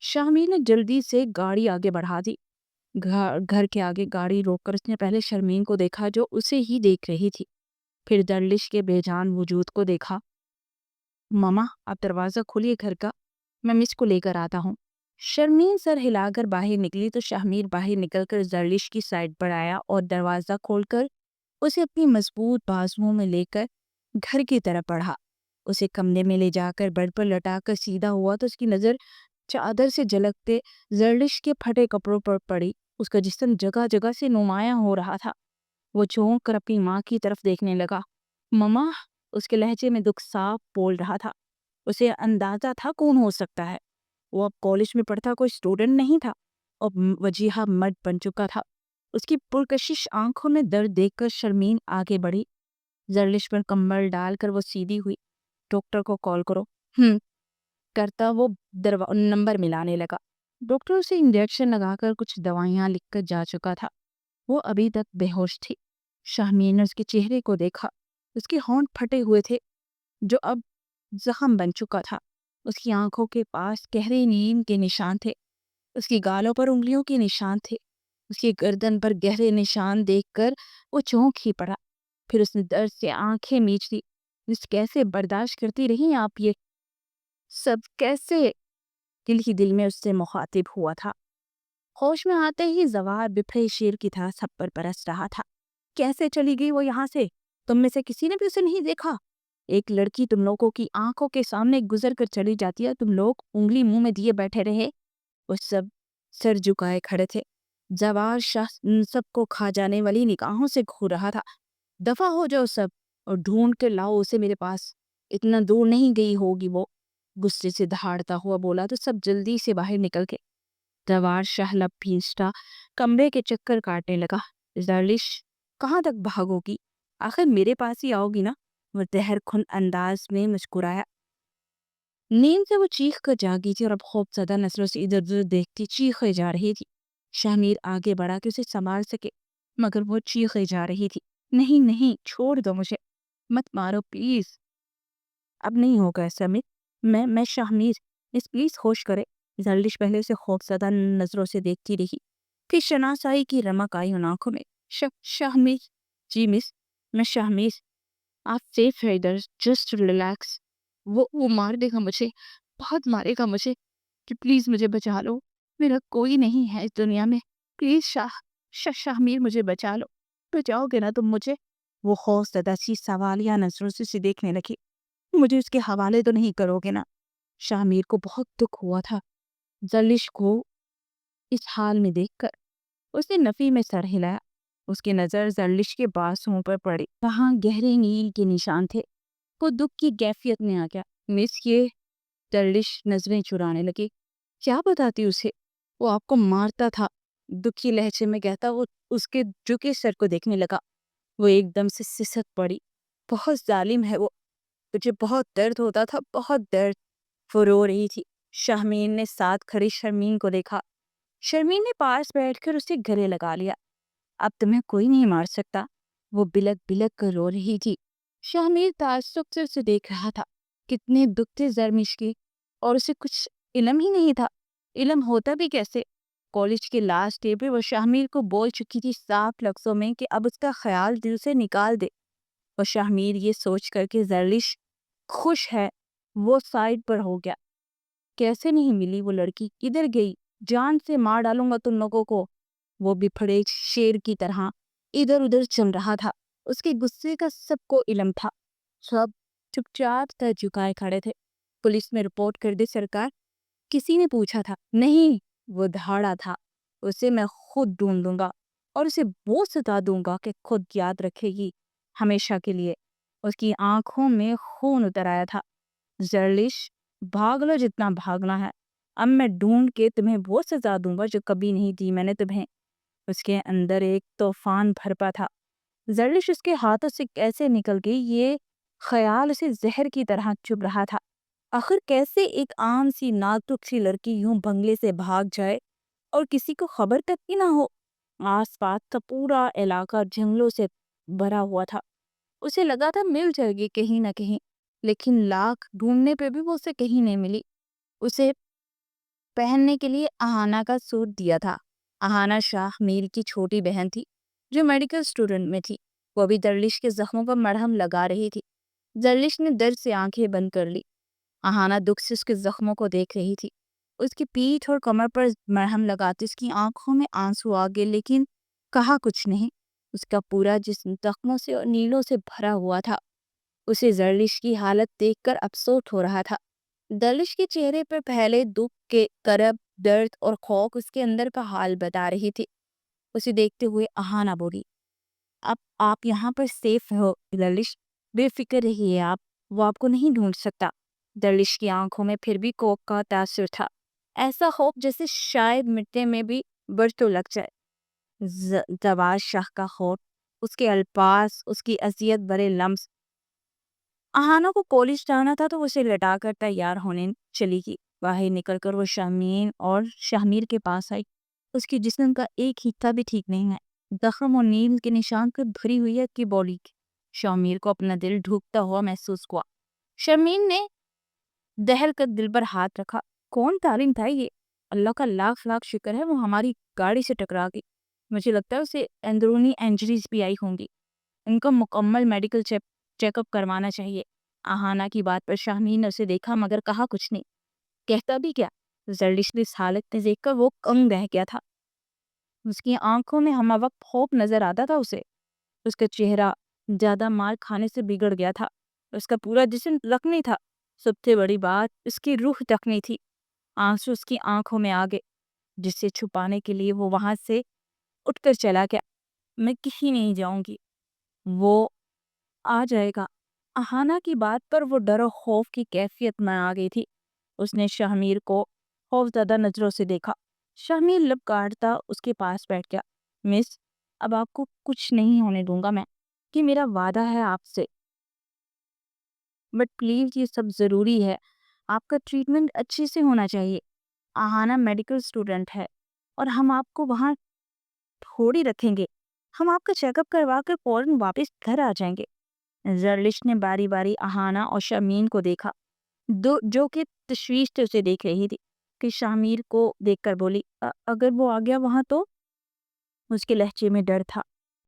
شاہمیر نے جلدی سے گاڑی آگے بڑھا دی۔ گھر کے آگے گاڑی روک کر اس نے پہلے شرمین کو دیکھا جو اسے ہی دیکھ رہی تھی، پھر زرلش کے بے جان وجود کو دیکھا۔ ماما آپ دروازہ کھولیے گھر کا، میں مس کو لے کر آتا ہوں۔ شرمین سر ہلا کر باہر نکلی تو شاہمیر باہر نکل کر زرلش کی سائڈ پر آیا اور دروازہ کھول کر اسے اپنی مضبوط بازوؤں میں لے کر گھر کی طرف بڑھا۔ اسے کمرے میں لے جا کر بیڈ پر لٹا کر سیدھا ہوا تو اس کی نظر چادر سے جھلکتے زرلش کے پھٹے کپڑوں پر پڑی۔ اس کا جسم جگہ جگہ سے نمایاں ہو رہا تھا۔ وہ چونک کر اپنی ماں کی طرف دیکھنے لگا۔ مما، اس کے لہجے میں دکھ صاف بول رہا تھا۔ اسے اندازہ تھا کون ہو سکتا ہے۔ وہ اب کالج میں پڑھتا کوئی اسٹوڈنٹ نہیں تھا اور وجیہہ مرد بن چکا تھا۔ اس کی پرکشش آنکھوں میں درد دیکھ کر شرمین آگے بڑھی۔ زرلش پر کمبل ڈال کر وہ سیدھی ہوئی۔ ڈاکٹر کو کال کرو۔ کرتا وہ نمبر ملانے لگا۔ ڈاکٹر اسے انجیکشن لگا کر کچھ دوائیاں لکھ کر جا چکا تھا۔ وہ ابھی تک بے ہوش تھی۔ شاہمیر نے اس کے چہرے کو دیکھا۔ اس کے ہونٹ پھٹے ہوئے تھے جو اب زخم بن چکا تھا۔ اس کی آنکھوں کے پاس گہرے نیم کے نشان تھے۔ اس کی گالوں پر انگلیوں کے نشان تھے۔ اس کی گردن پر گہرے نشان دیکھ کر وہ چونک ہی پڑا۔ پھر اس نے درد سے آنکھیں میچ دی۔ کیسے برداشت کرتی رہی آپ یہ سب؟ کیسے؟ دل ہی دل میں اس سے مخاطب ہوا تھا۔ ہوش میں آتے ہی زوار بپھرے شیر کی طرح سب پر برس رہا تھا۔ کیسے چلی گئی وہ یہاں سے؟ تم میں سے کسی نے بھی اسے نہیں دیکھا؟ ایک لڑکی تم لوگوں کی آنکھوں کے سامنے گزر کر چلی جاتی ہے، تم لوگ انگلی منہ میں دیے بیٹھے رہے۔ وہ سب سر جھکائے کھڑے تھے۔ زوار شخص سب کو کھا جانے والی نگاہوں سے گھور رہا تھا۔ دفع ہو جاؤ سب اور ڈھونڈ کر لاؤ اسے میرے پاس۔ اتنا دور نہیں گئی ہوگی وہ، غصے سے دہاڑتا ہوا بولا تو سب جلدی سے باہر نکل کے۔ زوار شاہ لب بھینچتا کمرے کے چکر کاٹنے لگا۔ زرلش کہاں تک بھاگو گی؟ آخر میرے پاس ہی آؤ گی نا؟ وہ زہر کھن انداز میں مسکرایا۔ نیند سے وہ چیخ کر جاگی تھی اور اب خوف زدہ نظروں سے ادھر ادھر دیکھتی چیخے جا رہی تھی۔ شاہمیر آگے بڑھا کہ اسے سنبھال سکے مگر وہ چیخے جا رہی تھی۔ نہیں نہیں، چھوڑ دو مجھے، مت مارو پلیز۔ اب نہیں ہوگا ایسا میں شاہمیر، پلیز ہوش کرے۔ زرلش پہلے سے خوف زدہ نظروں سے دیکھتی رہی، پھر شناسائی کی رمق آئی ان آنکھوں میں۔ شاہمیر؟ جی مس، میں شاہمیر۔ آپ سیف ہے ادھر، جسٹ ریلیکس۔ وہ مار دے گا مجھے، بہت مارے گا مجھے، کہ پلیز مجھے بچا لو، میرا کوئی نہیں ہے اس دنیا میں، پلیز شاہمیر مجھے بچا لو، بچاؤ گے نا تم مجھے؟ وہ خوف زدہ سی سوالیہ نظروں سے اسے دیکھنے لگی۔ مجھے اس کے حوالے تو نہیں کرو گے نا؟ شاہمیر کو بہت دکھ ہوا تھا زرلش کو اس حال میں دیکھ کر۔ اس نے نفی میں سر ہلایا۔ اس کی نظر زرلش کے بازوؤں پر پڑی، وہاں گہرے نیل کے نشان تھے۔ وہ دکھ کی کیفیت میں آ گیا۔ مس یہ؟ زرلش نظریں چرانے لگی۔ کیا بتاتی اسے؟ وہ آپ کو مارتا تھا، دکھی لہجے میں کہتا وہ اس کے جھکے سر کو دیکھنے لگا۔ وہ ایک دم سے سسک پڑی۔ بہت ظالم ہے وہ، تجھے بہت درد ہوتا تھا، بہت درد۔ وہ رو رہی تھی۔ شاہمیر نے ساتھ کھڑی شرمین کو دیکھا۔ شرمین نے پاس بیٹھ کر اسے گلے لگا لیا۔ اب تمہیں کوئی نہیں مار سکتا، وہ بلک بلک کر رو رہی تھی۔ شاہمیر تعصب سے اسے دیکھ رہا تھا۔ کتنے دکھ تھے زرلش کے، اور اسے کچھ علم ہی نہیں تھا۔ علم ہوتا بھی کیسے؟ کالج کے لاسٹ ڈے پہ وہ شاہمیر کو بول چکی تھی صاف لفظوں میں کہ اب اس کا خیال دل سے نکال دے۔ اور شاہمیر یہ سوچ کر کہ زرلش خوش ہے، وہ سائڈ پر ہو گیا۔ کیسے نہیں ملی وہ لڑکی؟ کدھر گئی؟ جان سے مار ڈالوں گا تم لوگوں کو۔ وہ بپھڑے شیر کی طرح ادھر ادھر چل رہا تھا۔ اس کے غصے کا سب کو علم تھا۔ سب چپ چاپ سر جھکائے کھڑے تھے۔ پولیس میں رپورٹ کر دے سرکار؟ کسی نے پوچھا تھا؟ نہیں، وہ دھاڑا تھا۔ اسے میں خود ڈھونڈوں گا اور اسے وہ ستا دوں گا کہ خود یاد رکھے گی ہمیشہ کے لیے۔ اس کی آنکھوں میں خون اتر آیا تھا۔ زرلش، بھاگ لو جتنا بھاگنا ہے، اب میں ڈھونڈ کے تمہیں وہ سزا دوں گا جو کبھی نہیں دی میں نے تمہیں۔ اس کے اندر ایک طوفان بھرپا تھا۔ زرلش اس کے ہاتھوں سے کیسے نکل گئی یہ خیال اسے زہر کی طرح چبھ رہا تھا۔ آخر کیسے ایک عام سی نازک سی لڑکی یوں بنگلے سے بھاگ جائے اور کسی کو خبر تک ہی نہ ہو؟ آس پاس کا پورا علاقہ جنگلوں سے بھرا ہوا تھا۔ اسے لگا تھا مل جائے گی کہیں نہ کہیں، لیکن لاکھ ڈھونڈنے پہ بھی وہ اسے کہیں نہیں ملی۔ اسے پہننے کے لیے اہانا کا سوٹ دیا تھا۔ اہانا شاہ میر کی چھوٹی بہن تھی جو میڈیکل اسٹوڈنٹ میں تھی۔ وہ ابھی زرلش کے زخموں پر مرہم لگا رہی تھی۔ زرلش نے درد سے آنکھیں بند کر لی۔ اہانا دکھ سے اس کے زخموں کو دیکھ رہی تھی۔ اس کی پیٹھ اور کمر پر مرہم لگاتے اس کی آنکھوں میں آنسو آ گئے، لیکن کہا کچھ نہیں۔ اس کا پورا جسم زخموں سے اور نیلوں سے بھرا ہوا تھا۔ اسے زرلش کی حالت دیکھ کر افسوس ہو رہا تھا۔ زرلش کے چہرے پر پہلے دکھ کے کرب، درد اور خوف اس کے اندر کا حال بتا رہی تھی۔ اسے دیکھتے ہوئے اہانا بولی، اب آپ یہاں پر سیف ہو زرلش، بے فکر رہیے آپ، وہ آپ کو نہیں ڈھونڈ سکتا۔ زرلش کی آنکھوں میں پھر بھی کوپ کا تاثر تھا، ایسا خوف جیسے شاید مٹنے میں بھی برسوں لگ جائے۔ زواج شاہ کا خوف، اس کے الفاظ، اس کی اذیت برے لمس۔ اہانا کو کالج جانا تھا تو اسے لٹا کر تیار ہونے چلی گئی۔ باہر نکل کر وہ شاہمیر کے پاس آئی۔ اس کی جسم کا ایک حصہ بھی ٹھیک نہیں ہے، زخم اور نیل کے نشان سے بھری ہوئی ہے اس کی باڈی کی۔ شاہمیر کو اپنا دل ڈھوکتا ہوا محسوس ہوا۔ شاہمیر نے دہل کر دل پر ہاتھ رکھا۔ کون تعلیم تھا یہ؟ اللہ کا لاکھ لاکھ شکر ہے وہ ہماری گاڑی سے ٹکرا گئی۔ مجھے لگتا ہے اسے اندرونی انجریز بھی آئی ہوں گی، ان کا مکمل میڈیکل چیک اپ کروانا چاہیے۔ اہانا کی بات پر شاہمیر نے اسے دیکھا مگر کہا کچھ نہیں۔ کہتا بھی کیا؟ زرلش کی اس حالت میں دیکھ کر وہ کنگ رہ گیا تھا۔ اس کی آنکھوں میں ہمہ وقت خوف نظر آتا تھا اسے۔ اس کا چہرہ زیادہ مار کھانے سے بگڑ گیا تھا۔ اس کا پورا جسم زخمی تھا۔ سب سے بڑی بات، اس کی روح زخمی تھی۔ آنسو اس کی آنکھوں میں آ گئے، جسے چھپانے کے لیے وہ وہاں سے اٹھ کر چلا گیا۔ میں کہیں نہیں جاؤں گی، وہ آ جائے گا۔ اہانا کی بات پر وہ ڈر و خوف کی کیفیت میں آ گئی تھی۔ اس نے شاہمیر کو خوف زدہ نظروں سے دیکھا۔ شاہمیر لب کاٹتا اس کے پاس بیٹھ گیا۔ مس، اب آپ کو کچھ نہیں ہونے دوں گا میں، کہ میرا وعدہ ہے آپ سے، بٹ پلیز یہ سب ضروری ہے، آپ کا ٹریٹمنٹ اچھے سے ہونا چاہیے۔ اہانا میڈیکل اسٹوڈنٹ ہے اور ہم آپ کو وہاں تھوڑی رکھیں گے، ہم آپ کا چیک اپ کروا کر فوراً واپس گھر آ جائیں گے۔ زرلش نے باری باری اہانا اور شاہمیر کو دیکھا، جو کہ تشویش سے اسے دیکھ رہی تھی، کہ شاہمیر کو دیکھ کر بولی، اگر وہ آ گیا وہاں تو؟ اس کے لہجے میں ڈر تھا۔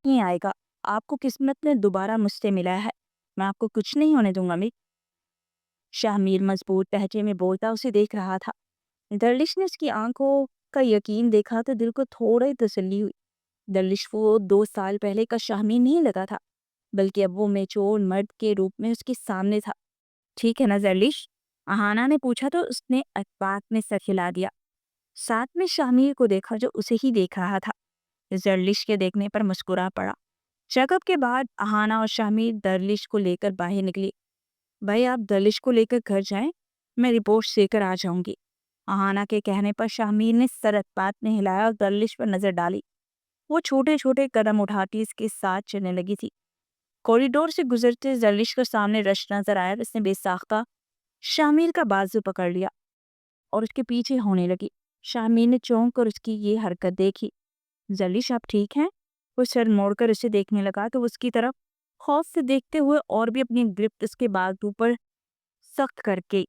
نہیں آئے گا، آپ کو قسمت نے دوبارہ مجھ سے ملا ہے، میں آپ کو کچھ نہیں ہونے دوں گا۔ شاہمیر مضبوط لہجے میں بولتا اسے دیکھ رہا تھا۔ زرلش نے اس کی آنکھوں کا یقین دیکھا تو دل کو تھوڑا ہی تسلی ہوئی۔ زرلش وہ 2 سال پہلے کا شاہمیر نہیں لگا تھا، بلکہ اب وہ میچور مرد کے روپ میں اس کے سامنے تھا۔ ٹھیک ہے نا زرلش؟ اہانا نے پوچھا تو اس نے اتفاق میں سر ہلا دیا۔ ساتھ میں شاہمیر کو دیکھا جو اسے ہی دیکھ رہا تھا۔ زرلش کے دیکھنے پر مسکرا پڑا۔ چیک اپ کے بعد اہانا اور شاہمیر زرلش کو لے کر باہر نکلی۔ بھائی آپ زرلش کو لے کر گھر جائیں، میں رپورٹ لے کر آ جاؤں گی۔ اہانا کے کہنے پر شاہمیر نے سر اتفاق میں ہلایا اور زرلش پر نظر ڈالی۔ وہ چھوٹے چھوٹے قدم اٹھاتی اس کے ساتھ چلنے لگی تھی۔ کوریڈور سے گزرتے زرلش کو سامنے رش نظر آیا۔ اس نے بے ساختہ شاہمیر کا بازو پکڑ لیا اور اس کے پیچھے ہونے لگی۔ شاہمیر نے چونک کر اس کی یہ حرکت دیکھی۔ زرلش آپ ٹھیک ہیں؟ وہ سر موڑ کر اسے دیکھنے لگا تو اس کی طرف خوف سے دیکھتے ہوئے اور بھی اپنی گرفت اس کے بازو پر سخت کر کے۔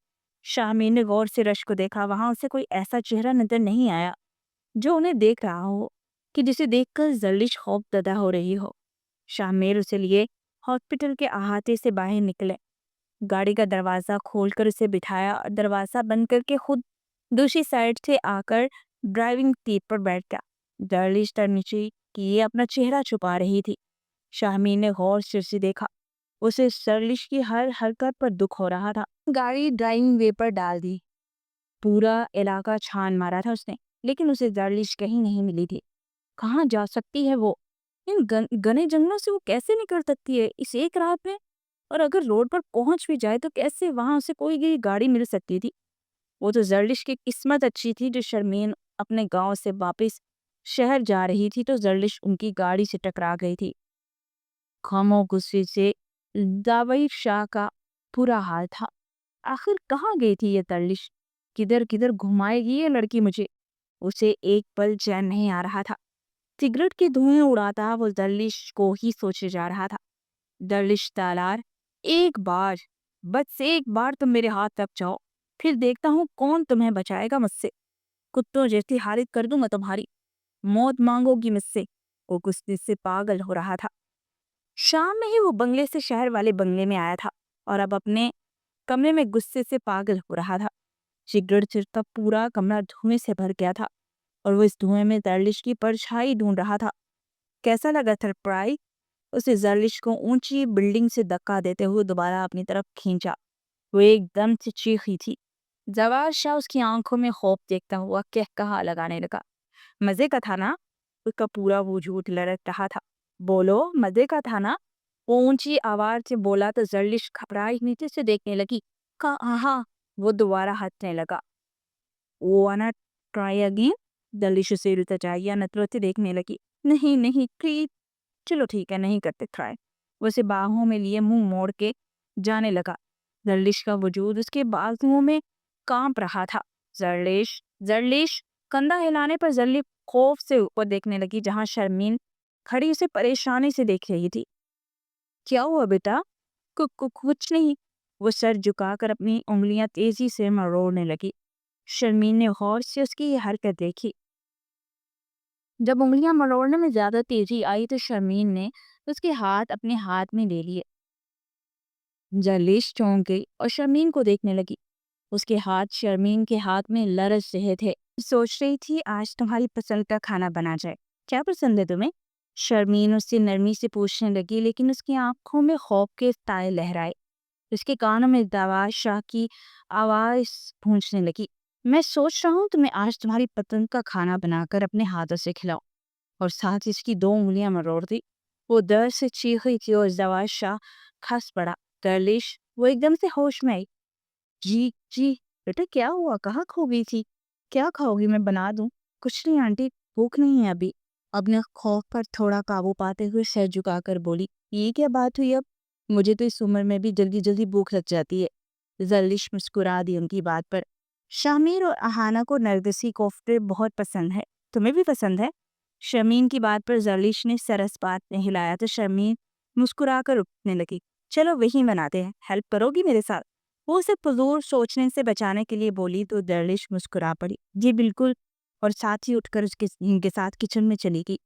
شاہمیر نے غور سے رش کو دیکھا۔ وہاں اسے کوئی ایسا چہرہ نظر نہیں آیا جو انہیں دیکھ رہا ہو، کہ جسے دیکھ کر زرلش خوف زدہ ہو رہی ہو۔ شاہمیر اسے لیے ہاسپٹل کے احاطے سے باہر نکلے، گاڑی کا دروازہ کھول کر اسے بٹھایا اور دروازہ بند کر کے خود دوسری سائڈ سے آ کر ڈرائیونگ سیٹ پر بیٹھ گیا۔ زرلش نیچے کیے اپنا چہرہ چھپا رہی تھی۔ شاہمیر نے غور سے اسے دیکھا۔ اسے زرلش کی ہر حرکت پر دکھ ہو رہا تھا۔ گاڑی ڈرائیونگ وے پر ڈال دی۔ پورا علاقہ چھان مارا تھا اس نے، لیکن اسے زرلش کہیں نہیں ملی تھی۔ کہاں جا سکتی ہے وہ؟ ان گھنے جنگلوں سے وہ کیسے نکل سکتی ہے اس ایک رات میں؟ اور اگر روڈ پر پہنچ بھی جائے تو کیسے وہاں اسے کوئی گاڑی مل سکتی تھی؟ وہ تو زرلش کی قسمت اچھی تھی جو شرمین اپنے گاؤں سے واپس شہر جا رہی تھی تو زرلش ان کی گاڑی سے ٹکرا گئی تھی۔ غم و غصے سے داوئی شاہ کا برا حال تھا۔ آخر کہاں گئی تھی یہ زرلش؟ کدھر کدھر گھمائے گی یہ لڑکی مجھے؟ اسے ایک پل چین نہیں آ رہا تھا۔ سگریٹ کے دھوئیں اڑاتا وہ زرلش کو ہی سوچے جا رہا تھا۔ زرلش تالار، ایک بار، بس ایک بار تم میرے ہاتھ لگ جاؤ، پھر دیکھتا ہوں کون تمہیں بچائے گا مجھ سے۔ کتوں جیسی حالت کر دوں میں تمہاری، موت مانگو گی مجھ سے۔ وہ غصے سے پاگل ہو رہا تھا۔ شام میں ہی وہ بنگلے سے شہر والے بنگلے میں آیا تھا اور اب اپنے کمرے میں غصے سے پاگل ہو رہا تھا۔ سگریٹ سے کا پورا کمرہ دھوئیں سے بھر گیا تھا اور وہ اس دھوئیں میں زرلش کی پرچھائی ڈھونڈ رہا تھا۔ کیسا لگا سرپرائز؟ اسے زرلش کو اونچی بلڈنگ سے دھکا دیتے ہوئے دوبارہ اپنی طرف کھینچا۔ وہ ایک دم سے چیخی تھی۔ زوال شاہ اس کی آنکھوں میں خوف دیکھتا ہوا کہا لگانے لگا۔ مزے کا تھا نا؟ اس کا پورا وجود لڑک رہا تھا۔ بولو، مزے کا تھا نا؟ وہ اونچی آواز سے بولا تو زرلش گھبرائی نیچے سے دیکھنے لگی۔ ہاں۔ وہ دوبارہ ہنسنے لگا۔ وانا ٹرائی اگین؟ زرلش اسے التجائیہ نظروں سے دیکھنے لگی۔ نہیں پلیز۔ چلو ٹھیک ہے، نہیں کرتے ٹرائی۔ وہ اسے باہوں میں لیے منہ موڑ کے جانے لگا۔ زرلش کا وجود اس کے بازوؤں میں کانپ رہا تھا۔ زرلش کندھا ہلانے پر زرلش خوف سے اوپر دیکھنے لگی جہاں شرمین کھڑی اسے پریشانی سے دیکھ رہی تھی۔ کیا ہوا بیٹا؟ کچھ نہیں۔ وہ سر جھکا کر اپنی انگلیاں تیزی سے مروڑنے لگی۔ شرمین نے غور سے اس کی یہ حرکت دیکھی۔ جب انگلیاں مروڑنے میں زیادہ تیزی آئی تو شرمین نے اس کے ہاتھ اپنے ہاتھ میں لے لیے۔ زرلش چونک گئی اور شرمین کو دیکھنے لگی۔ اس کے ہاتھ شرمین کے ہاتھ میں لرز رہے تھے۔ سوچ رہی تھی آج تمہاری پسند کا کھانا بنا جائے۔ کیا پسند ہے تمہیں؟ شرمین اس سے نرمی سے پوچھنے لگی لیکن اس کی آنکھوں میں خوف کے سائے لہرائے۔ اس کے کانوں میں زوال شاہ کی آواز گونجنے لگی۔ میں سوچ رہا ہوں تمہیں آج تمہاری پسند کا کھانا بنا کر اپنے ہاتھوں سے کھلاؤ۔ اور ساتھ اس کی 2 انگلیاں مروڑ دی۔ وہ درد سے چیخی تھی اور زوال شاہ کھنس پڑا۔ زرلش، وہ ایک دم سے ہوش میں آئی۔ جی بیٹا، کیا ہوا؟ کہاں کھو گئی تھی؟ کیا کھاؤ گی؟ میں بنا دوں؟ کچھ نہیں آنٹی، بھوک نہیں ہے ابھی۔ اپنے خوف پر تھوڑا قابو پاتے ہوئے سر جھکا کر بولی۔ یہ کیا بات ہوئی اب؟ مجھے تو اس عمر میں بھی جلدی بھوک لگ جاتی ہے۔ زرلش مسکرا دی ان کی بات پر۔ شامیر اور اہانہ کو نرگسی کوفتے بہت پسند ہے، تمہیں بھی پسند ہے؟ شرمین کی بات پر زرلش نے سر اس بات میں ہلایا تو شرمین مسکرا کر اٹھنے لگی۔ چلو وہی بناتے ہیں، ہیلپ کرو گی میرے ساتھ؟ وہ اسے فضول سوچنے سے بچانے کے لیے بولی تو زرلش مسکرا پڑی۔ جی بالکل، اور ساتھ ہی اٹھ کر ان کے ساتھ کچن میں چلی گئی۔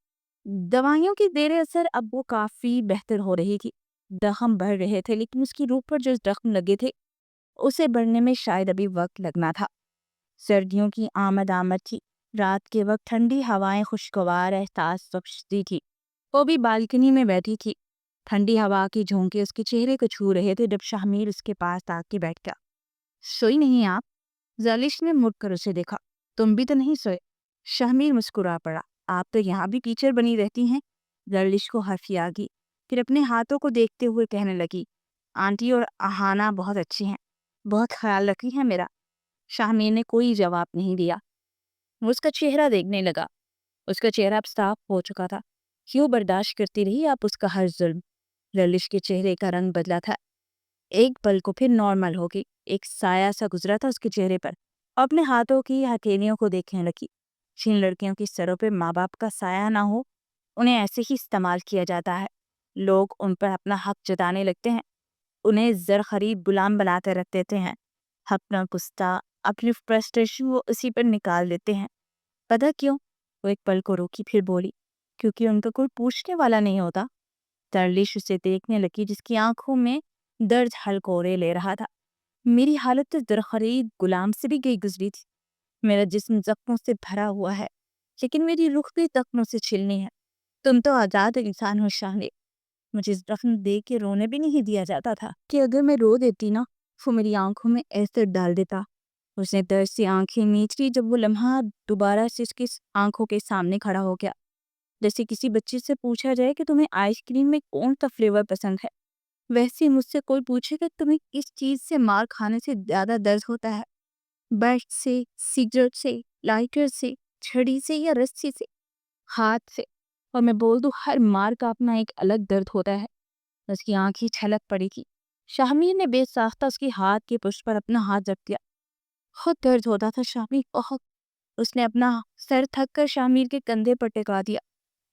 دوائیوں کی زیر اثر اب وہ کافی بہتر ہو رہی تھی۔ زخم بڑھ رہے تھے لیکن اس کی روح پر جو زخم لگے تھے اسے بڑھنے میں شاید ابھی وقت لگنا تھا۔ سردیوں کی آمد تھی۔ رات کے وقت ٹھنڈی ہوائیں خوشگوار احساس بخشتی تھی۔ وہ بھی بالکنی میں بیٹھی تھی۔ ٹھنڈی ہوا کی جھونکے اس کے چہرے کو چھو رہے تھے جب شامیر اس کے پاس آ کے بیٹھ گیا۔ سوئی نہیں آپ؟ زرلش نے مڑ کر اسے دیکھا۔ تم بھی تو نہیں سوئے؟ شامیر مسکرا پڑا۔ آپ تو یہاں بھی ٹیچر بنی رہتی ہیں۔ زرلش کو ہنسی آ گئی، پھر اپنے ہاتھوں کو دیکھتے ہوئے کہنے لگی، آنٹی اور اہانہ بہت اچھی ہیں، بہت خیال رکھی ہیں میرا۔ شامیر نے کوئی جواب نہیں دیا۔ وہ اس کا چہرہ دیکھنے لگا۔ اس کا چہرہ اب صاف ہو چکا تھا۔ کیوں برداشت کرتی رہی آپ اس کا ہر ظلم؟ زرلش کے چہرے کا رنگ بدلا تھا۔ ایک پل کو پھر نارمل ہو گئی۔ ایک سایہ سا گزرا تھا اس کے چہرے پر۔ اپنے ہاتھوں کی ہتھیلیوں کو دیکھنے لگی۔ جن لڑکیوں کی سروں پہ ماں باپ کا سایہ نہ ہو انہیں ایسے ہی استعمال کیا جاتا ہے۔ لوگ ان پر اپنا حق جتانے لگتے ہیں، انہیں زر خرید غلام بناتے رکھ دیتے ہیں۔ اپنا غصہ، اپنی فرسٹریشن وہ اسی پر نکال دیتے ہیں۔ پتہ کیوں؟ وہ ایک پل کو روکی پھر بولی، کیونکہ ان کا کوئی پوچھنے والا نہیں ہوتا۔ زرلش اسے دیکھنے لگی جس کی آنکھوں میں درد ہلکورے لے رہا تھا۔ میری حالت تو زر خرید غلام سے بھی گزری تھی۔ میرا جسم زخموں سے بھرا ہوا ہے لیکن میری روح بھی زخموں سے چھلنی ہے۔ تم تو آزاد انسان ہو شاہنے، مجھے زخم دے کے رونے بھی نہیں دیا جاتا تھا کہ اگر میں رو دیتی نا وہ میری آنکھوں میں ایسر ڈال دیتا۔ اس نے درد سے آنکھیں میچ لی جب وہ لمحہ دوبارہ سے اس کی آنکھوں کے سامنے کھڑا ہو گیا، جیسے کسی بچے سے پوچھا جائے کہ تمہیں آئس کریم میں کون سا فلیور پسند ہے۔ ویسے مجھ سے کوئی پوچھے کہ تمہیں کس چیز سے مار کھانے سے زیادہ درد ہوتا ہے؟ بیٹ سے، سگریٹ سے، لائٹر سے، چھڑی سے یا رسی سے، ہاتھ سے؟ اور میں بول دوں ہر مار کا اپنا ایک الگ درد ہوتا ہے۔ اس کی آنکھیں چھلک پڑی تھی۔ شاہمیر نے بے ساختہ اس کے ہاتھ کے پشت پر اپنا ہاتھ رکھ دیا۔ بہت درد ہوتا تھا شاہمیر، بہت۔ اس نے اپنا سر تھک کر شاہمیر کے کندھے پر ٹکا دیا۔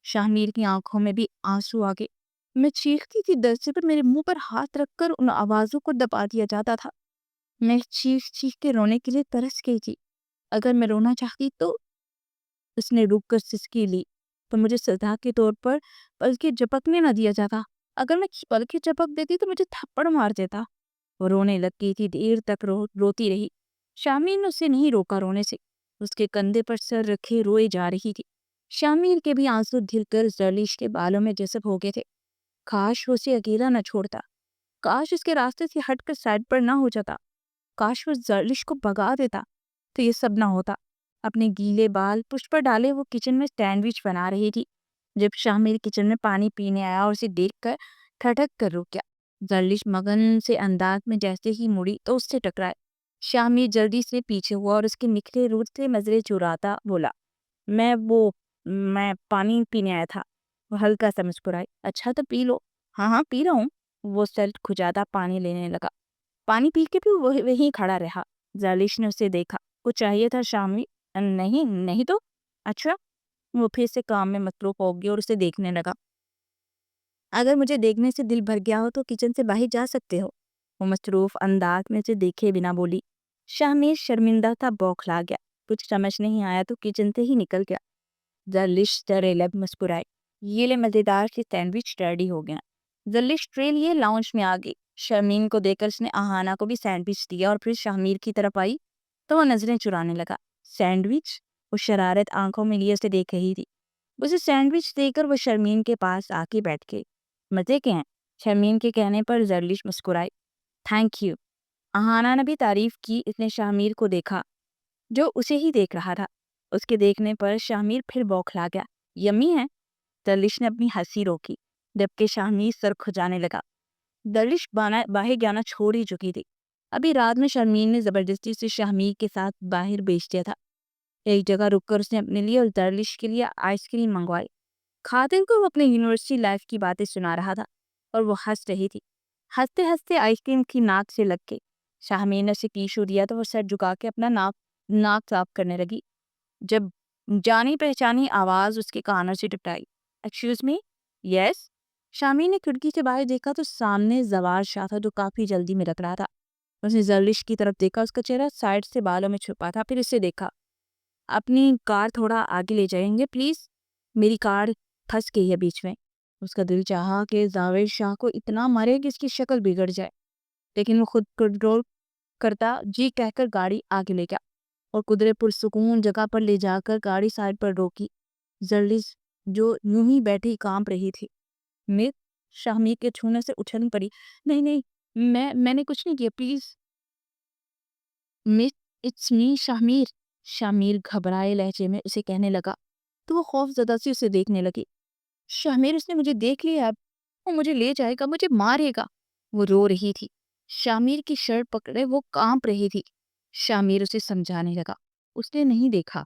شاہمیر کی آنکھوں میں بھی آنسو آ گئے۔ میں چیختی تھی درد سے، پر میرے منہ پر ہاتھ رکھ کر ان آوازوں کو دبا دیا جاتا تھا۔ میں چیخ چیخ کے رونے کے لیے ترس گئی تھی۔ اگر میں رونا چاہتی تو اس نے رک کر سسکی لی، پر مجھے سزا کے طور پر پلکیں جھپکنے نہ دیا جاتا۔ اگر میں پلکیں جھپک دیتی تو مجھے تھپڑ مار دیتا۔ وہ رونے لگ گئی تھی، دیر تک روتی رہی۔ شاہمیر نے اسے نہیں روکا رونے سے، اس کے کندھے پر سر رکھے روئے جا رہی تھی۔ شاہمیر کے بھی آنسو دھل کر زرلیش کے بالوں میں جذب ہو گئے تھے۔ کاش وہ اسے اکیلا نہ چھوڑتا، کاش اس کے راستے سے ہٹ کر سائڈ پر نہ ہو جاتا، کاش وہ زرلیش کو بھگا دیتا تو یہ سب نہ ہوتا۔ اپنے گیلے بال پشت پر ڈالے وہ کچن میں سینڈوچ بنا رہی تھی جب شاہمیر کچن میں پانی پینے آیا اور اسے دیکھ کر ٹھٹک کر رک گیا۔ زرلیش مگن سے انداز میں جیسے ہی مڑی تو اس سے ٹکرائے۔ شاہمیر جلدی سے پیچھے ہوا اور اس کے نکھرے روٹ سے نظریں چراتا بولا، میں پانی پینے آیا تھا۔ وہ ہلکا سا مسکرائی۔ اچھا تو پی لو۔ ہاں ہاں پی رہا ہوں۔ وہ سلٹ کھجاتا پانی لینے لگا۔ پانی پی کے بھی وہ وہیں کھڑا رہا۔ زرلیش نے اسے دیکھا۔ کچھ چاہیے تھا شاہمیر؟ نہیں تو۔ اچھا۔ وہ پھر سے کام میں مصروف ہو گیا اور اسے دیکھنے لگا۔ اگر مجھے دیکھنے سے دل بھر گیا ہو تو کچن سے باہر جا سکتے ہو، وہ مصروف انداز میں اسے دیکھے بنا بولی۔ شاہمیر شرمندہ تھا، بوکھلا گیا۔ کچھ سمجھ نہیں آیا تو کچن سے ہی نکل گیا۔ زرلیش ذرے لب مسکرائی۔ یہ لے مزیدار سی سینڈوچ ریڈی ہو گیا۔ زرلیش ٹرے لیے لاؤنج میں آ گئی۔ شرمین کو دیکھ کر اس نے آہانہ کو بھی سینڈوچ دیا اور پھر شاہمیر کی طرف آئی تو وہ نظریں چرانے لگا۔ سینڈوچ؟ وہ شرارت آنکھوں میں لیے اسے دیکھ رہی تھی۔ اسے سینڈوچ دے کر وہ شرمین کے پاس آ کے بیٹھ گئی۔ مزے کے ہیں؟ شرمین کے کہنے پر زرلیش مسکرائی۔ Thank you. آہانہ نے بھی تعریف کی۔ اس نے شاہمیر کو دیکھا جو اسے ہی دیکھ رہا تھا۔ اس کے دیکھنے پر شاہمیر پھر بوکھلا گیا۔ یمی ہے؟ زرلیش نے اپنی ہنسی روکی جبکہ شاہمیر سر کھجانے لگا۔ زرلیش باہر جانا چھوڑ ہی چکی تھی۔ ابھی رات میں شرمین نے زبردستی سے شاہمیر کے ساتھ باہر بھیج دیا تھا۔ ایک جگہ رک کر اس نے اپنے لیے اور زرلیش کے لیے آئس کریم منگوائی۔ خاتون کو وہ اپنے یونیورسٹی لائف کی باتیں سنا رہا تھا اور وہ ہنس رہی تھی۔ ہنستے ہنستے آئس کریم کی ناک سے لگ گئی۔ شاہمیر نے اسے ٹیشو دیا تو وہ سر جھکا کے اپنا ناک صاف کرنے لگی جب جانی پہچانی آواز اس کے کانوں سے ٹکرائی۔ Excuse me? یس؟ شاہمیر نے کھڑکی سے باہر دیکھا تو سامنے زوار شاہ تھا جو کافی جلدی میں رک رہا تھا۔ اس نے زرلیش کی طرف دیکھا، اس کا چہرہ سائڈ سے بالوں میں چھپا تھا، پھر اسے دیکھا۔ اپنی کار تھوڑا آگے لے جائیں گے پلیز؟ میری کار پھنس گئی ہے بیچ میں۔ اس کا دل چاہا کہ زاور شاہ کو اتنا مارے کہ اس کی شکل بگڑ جائے، لیکن وہ خود کنٹرول کرتا جی کہہ کر گاڑی آگے لے گیا اور قدرے پرسکون جگہ پر لے جا کر گاڑی سائڈ پر روکی۔ زرلیش جو یوں ہی بیٹھی کانپ رہی تھی۔ مس؟ شاہمیر کے چھونے سے اچھل پڑی۔ نہیں میں نے کچھ نہیں کیا، پلیز۔ مس، اٹس می شاہمیر، شاہمیر گھبرائے لہجے میں اسے کہنے لگا تو وہ خوف زدہ سے اسے دیکھنے لگی۔ شاہمیر، اس نے مجھے دیکھ لیا، اب وہ مجھے لے جائے گا، مجھے مارے گا۔ وہ رو رہی تھی، شاہمیر کی شرٹ پکڑے وہ کانپ رہی تھی۔ شاہمیر اسے سمجھانے لگا، اس نے نہیں دیکھا،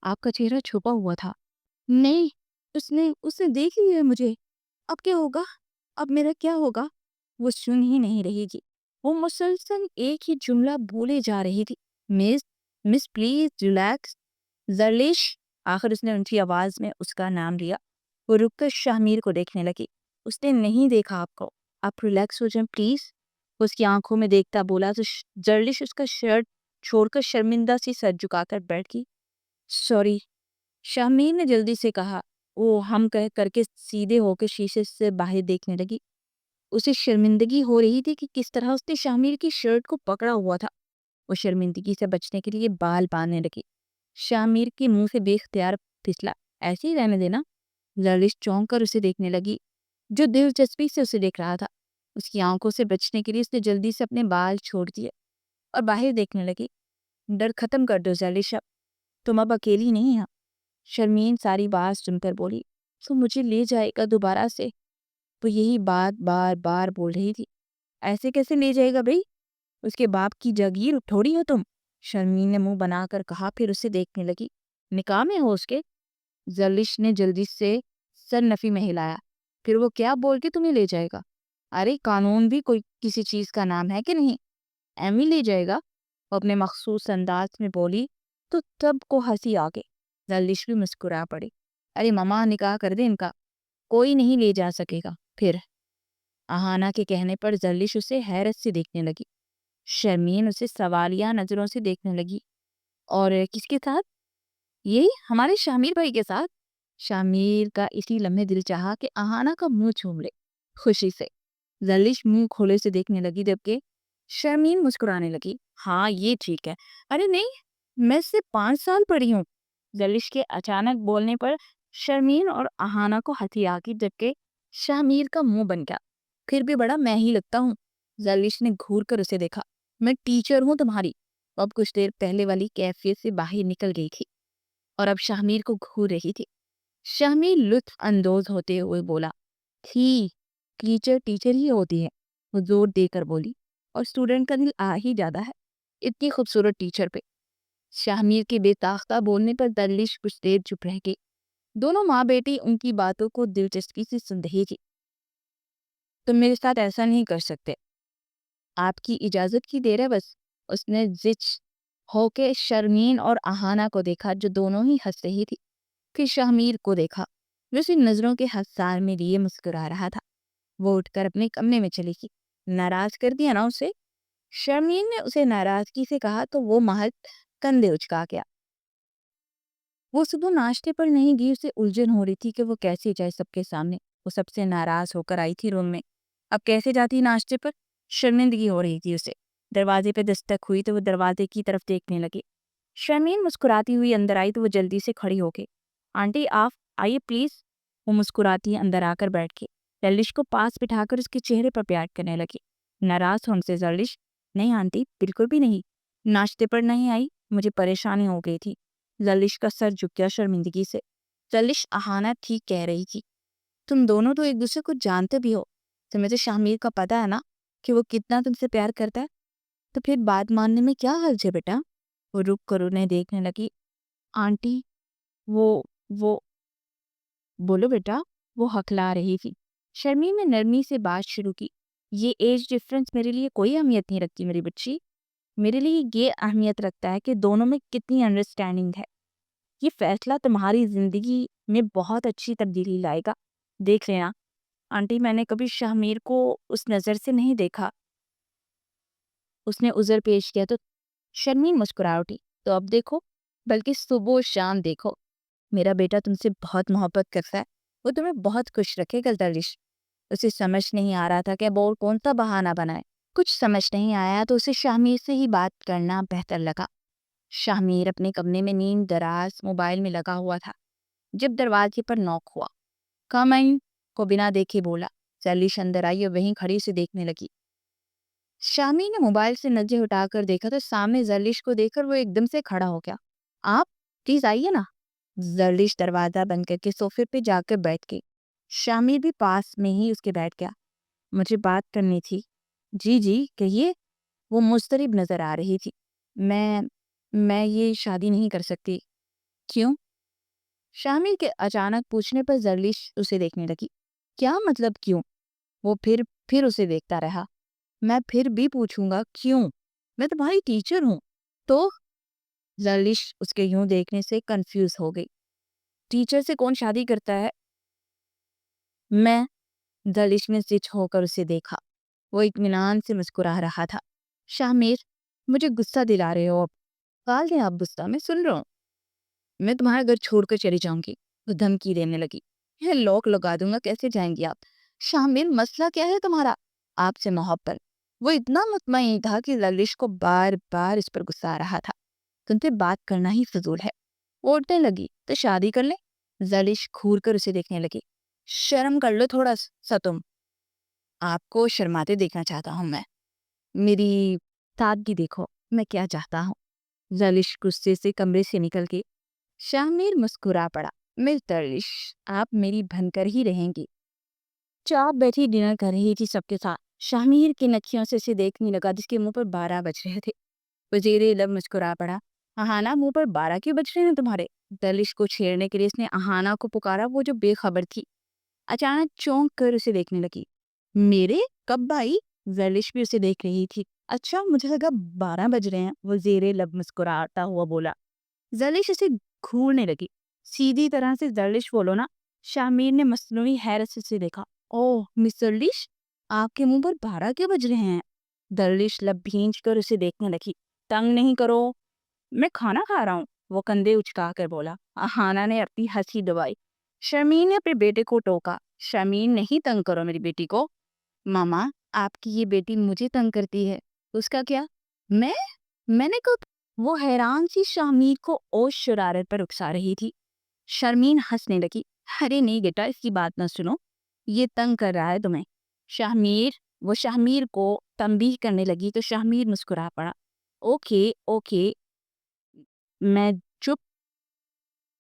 آپ کا چہرہ چھپا ہوا تھا۔ نہیں، اس نے دیکھ لیا ہے مجھے، اب کیا ہوگا؟ اب میرا کیا ہوگا؟ وہ سن ہی نہیں رہی تھی، وہ مسلسل ایک ہی جملہ بولے جا رہی تھی، مس پلیز ریلیکس۔ زرلیش، آخر اس نے اونچی آواز میں اس کا نام لیا۔ وہ رک کر شاہمیر کو دیکھنے لگی۔ اس نے نہیں دیکھا آپ کو، آپ ریلیکس ہو جائیں پلیز، اس کی آنکھوں میں دیکھتا بولا تو زرلیش اس کا شرٹ چھوڑ کر شرمندہ سی سر جھکا کر بیٹھ گئی۔ سوری، شاہمیر نے جلدی سے کہا۔ وہ ہم کہہ کر کے سیدھے ہو کے شیشے سے باہر دیکھنے لگی۔ اسے شرمندگی ہو رہی تھی کہ کس طرح اس نے شاہمیر کی شرٹ کو پکڑا ہوا تھا۔ وہ شرمندگی سے بچنے کے لیے بال باندھنے لگی۔ شاہمیر کے منہ سے بے اختیار پھسلا، ایسے ہی رہنے دینا۔ زرلیش چونک کر اسے دیکھنے لگی جو دلچسپی سے اسے دیکھ رہا تھا۔ اس کی آنکھوں سے بچنے کے لیے اس نے جلدی سے اپنے بال چھوڑ دیے اور باہر دیکھنے لگی۔ ڈر ختم کر دو زرلیش، تم اب اکیلی نہیں ہو۔ شرمین ساری بات سن کر بولی، تو مجھے لے جائے گا دوبارہ سے؟ وہ یہی بات بار بار بول رہی تھی۔ ایسے کیسے لے جائے گا بھائی؟ اس کے باپ کی جاگیر تھوڑی ہو تم؟ شرمین نے منہ بنا کر کہا، پھر اسے دیکھنے لگی۔ نکاح میں ہو اس کے؟ زرلش نے جلدی سے سر نفی میں ہلایا۔ پھر وہ کیا بول کے تمہیں لے جائے گا؟ ارے قانون بھی کوئی کسی چیز کا نام ہے کہ نہیں؟ ایمی لے جائے گا، وہ اپنے مخصوص انداز میں بولی تو سب کو ہنسی آ گئی۔ زرلش بھی مسکرا پڑی۔ ارے ماما نکاح کر دے ان کا، کوئی نہیں لے جا سکے گا پھر۔ اہانا کے کہنے پر زرلش اسے حیرت سے دیکھنے لگی۔ شرمین اسے سوالیہ نظروں سے دیکھنے لگی۔ اور کس کے ساتھ؟ یہی ہمارے شامیر بھائی کے ساتھ۔ شامیر کا اسی لمحے دل چاہا کہ اہانا کا منہ چوم لے خوشی سے۔ زرلش منہ کھولے سے دیکھنے لگی جبکہ شرمین مسکرانے لگی۔ ہاں یہ ٹھیک ہے۔ ارے نہیں، میں سے 5 سال بڑی ہوں۔ زرلش کے اچانک بولنے پر شرمین اور اہانا کو ہنسی آ گئی جبکہ شامیر کا منہ بن گیا۔ پھر بھی بڑا میں ہی لگتا ہوں۔ زرلش نے گھور کر اسے دیکھا۔ میں ٹیچر ہوں تمہاری۔ اب کچھ دیر پہلے والی کیفیت سے باہر نکل گئی تھی اور اب شامیر کو گھور رہی تھی۔ شامیر لطف اندوز ہوتے ہوئے بولا، تھی ٹیچر ٹیچر ہی ہوتی ہے، وہ زور دے کر بولی، اور اسٹوڈنٹ کا دل آ ہی جاتا ہے اتنی خوبصورت ٹیچر پہ۔ شامیر کے بے تاختہ بولنے پر زرلش کچھ دیر چپ رہ گئی۔ دونوں ماں بیٹی ان کی باتوں کو دلچسپی سے سن رہی تھی۔ تم میرے ساتھ ایسا نہیں کر سکتے، آپ کی اجازت کی دیر ہے بس۔ اس نے زچ ہو کے شرمین اور اہانا کو دیکھا جو دونوں ہی ہنس رہی تھی، پھر شامیر کو دیکھا جو اسے نظروں کے حصار میں لیے مسکرا رہا تھا۔ وہ اٹھ کر اپنے کمرے میں چلی گئی۔ ناراض کر دیا نا اسے؟ شرمین نے اسے ناراضگی سے کہا تو وہ محض کندھے اچکا گیا۔ وہ صبح ناشتے پر نہیں گئی، اسے الجھن ہو رہی تھی کہ وہ کیسے جائے سب کے سامنے۔ وہ سب سے ناراض ہو کر آئی تھی روم میں، اب کیسے جاتی ناشتے پر؟ شرمندگی ہو رہی تھی اسے۔ دروازے پہ دستک ہوئی تو وہ دروازے کی طرف دیکھنے لگی۔ شرمین مسکراتی ہوئی اندر آئی تو وہ جلدی سے کھڑی ہو گئی۔ آنٹی آپ آئیے پلیز۔ وہ مسکراتی اندر آ کر بیٹھ گئی۔ زرلش کو پاس بٹھا کر اس کے چہرے پر پیار کرنے لگی۔ ناراض ہو ان سے زرلش؟ نہیں آنٹی بالکل بھی نہیں، ناشتے پر نہیں آئی، مجھے پریشانی ہو گئی تھی۔ زرلش کا سر جھک گیا شرمندگی سے۔ زرلش اہانا ٹھیک کہہ رہی تھی، تم دونوں تو ایک دوسرے کو جانتے بھی ہو۔ تمہیں تو شامیر کا پتہ ہے نا کہ وہ کتنا تم سے پیار کرتا ہے، تو پھر بات ماننے میں کیا حرج ہے بیٹا؟ وہ رک کر انہیں دیکھنے لگی۔ آنٹی وہ بولو بیٹا، وہ ہکلا رہی تھی۔ شرمین نے نرمی سے بات شروع کی۔ یہ ایج ڈفرنس میرے لیے کوئی اہمیت نہیں رکھتی میری بچی، میرے لیے یہ اہمیت رکھتا ہے کہ دونوں میں کتنی انڈرسٹینڈنگ ہے۔ یہ فیصلہ تمہاری زندگی میں بہت اچھی تبدیلی لائے گا، دیکھ لینا۔ آنٹی میں نے کبھی شامیر کو اس نظر سے نہیں دیکھا، اس نے عذر پیش کیا تو شرمین مسکرا اٹھی۔ تو اب دیکھو، بلکہ صبح و شام دیکھو، میرا بیٹا تم سے بہت محبت کرتا ہے، وہ تمہیں بہت خوش رکھے گا زرلش۔ اسے سمجھ نہیں آ رہا تھا کہ اب اور کون سا بہانہ بنائے۔ کچھ سمجھ نہیں آیا تو اسے شامیر سے ہی بات کرنا بہتر لگا۔ شامیر اپنے کمرے میں نیند دراز موبائل میں لگا ہوا تھا جب دروازے پر نوک ہوا۔ کم ان کو بنا دیکھے بولا۔ زرلش اندر آئی اور وہیں کھڑی سے دیکھنے لگی۔ شامیر نے موبائل سے نظریں ہٹا کر دیکھا تو سامنے زرلش کو دیکھ کر وہ ایک دم سے کھڑا ہو گیا۔ آپ پلیز آئیے نا۔ زرلش دروازہ بند کر کے صوفے پہ جا کر بیٹھ گئی۔ شامیر بھی پاس میں ہی اس کے بیٹھ گیا۔ مجھے بات کرنی تھی۔ جی جی کہیے۔ وہ مضطرب نظر آ رہی تھی۔ میں یہ شادی نہیں کر سکتی۔ کیوں؟ شامیر کے اچانک پوچھنے پر زرلش اسے دیکھنے لگی۔ کیا مطلب کیوں؟ وہ پھر اسے دیکھتا رہا۔ میں پھر بھی پوچھوں گا کیوں؟ میں تمہاری ٹیچر ہوں تو؟ زرلش اس کے یوں دیکھنے سے کنفیوز ہو گئی۔ ٹیچر سے کون شادی کرتا ہے؟ میں۔ زرلش نے سچ ہو کر اسے دیکھا۔ وہ اطمینان سے مسکرا رہا تھا۔ شامیر مجھے غصہ دلا رہے ہو اب، ٹال دیں آپ غصہ، میں سن رہا ہوں۔ میں تمہارا گھر چھوڑ کر چلی جاؤں گی، وہ دھمکی دینے لگی۔ یہ لوک لگا دوں گا، کیسے جائیں گی آپ؟ شامیر مسئلہ کیا ہے تمہارا؟ آپ سے محبت۔ وہ اتنا مطمئن تھا کہ زرلش کو بار بار اس پر غصہ آ رہا تھا۔ تم سے بات کرنا ہی فضول ہے۔ وہ اٹھنے لگی تو شادی کر لیں؟ زرلش گھور کر اسے دیکھنے لگی۔ شرم کر لو تھوڑا سا تم، آپ کو شرماتے دیکھنا چاہتا ہوں میں، میری سادگی دیکھو میں کیا چاہتا ہوں۔ زرلش غصے سے کمرے سے نکل گئی۔ شامیر مسکرا پڑا۔ مس زرلش آپ میری بن کر ہی رہیں گی۔ چاپ بیٹھی ڈنر کر رہی تھی سب کے ساتھ. شامیر کی نکھیوں سے اسے دیکھنے لگا جس کے منہ پر 12 بج رہے تھے. وزیر لب مسکرا پڑا. اہانا منہ پر 12 کیوں بج رہے ہیں تمہارے؟ دلش کو چھیڑنے کے لیے اس نے اہانا کو پکارا، وہ جو بے خبر تھی. اچانک چونک کر اسے دیکھنے لگی. میرے کب آئی؟ دلش بھی اسے دیکھ رہی تھی. اچھا مجھے لگا 12 بج رہے ہیں، وہ زیر لب مسکراتا ہوا بولا. دلش اسے گھورنے لگی. سیدھی طرح سے دلش بولو نا. شامیر نے مصنوعی حیرت سے دیکھا. اوہ مس دلش، آپ کے منہ پر 12 کیوں بج رہے ہیں؟ دلش لب بھینچ کر اسے دیکھنے لگی. تنگ نہیں کرو، میں کھانا کھا رہا ہوں، وہ کندھے اچکا کر بولا. اہانا نے اپنی ہنسی دبائی. شمیم نے اپنے بیٹے کو ٹوکا. شمیم نہیں تنگ کرو میری بیٹی کو. ماما آپ کی یہ بیٹی مجھے تنگ کرتی ہے. اس کا کیا؟ میں نے کب؟ وہ حیران سی شامیر کو اوش شرارت پر اکسا رہی تھی. شرمین ہنسنے لگی. ارے نہیں بیٹا، اس کی بات نہ سنو، یہ تنگ کر رہا ہے تمہیں. وہ شامیر کو تنبیہ کرنے لگی تو شامیر مسکرا پڑا. اوکے میں چپ.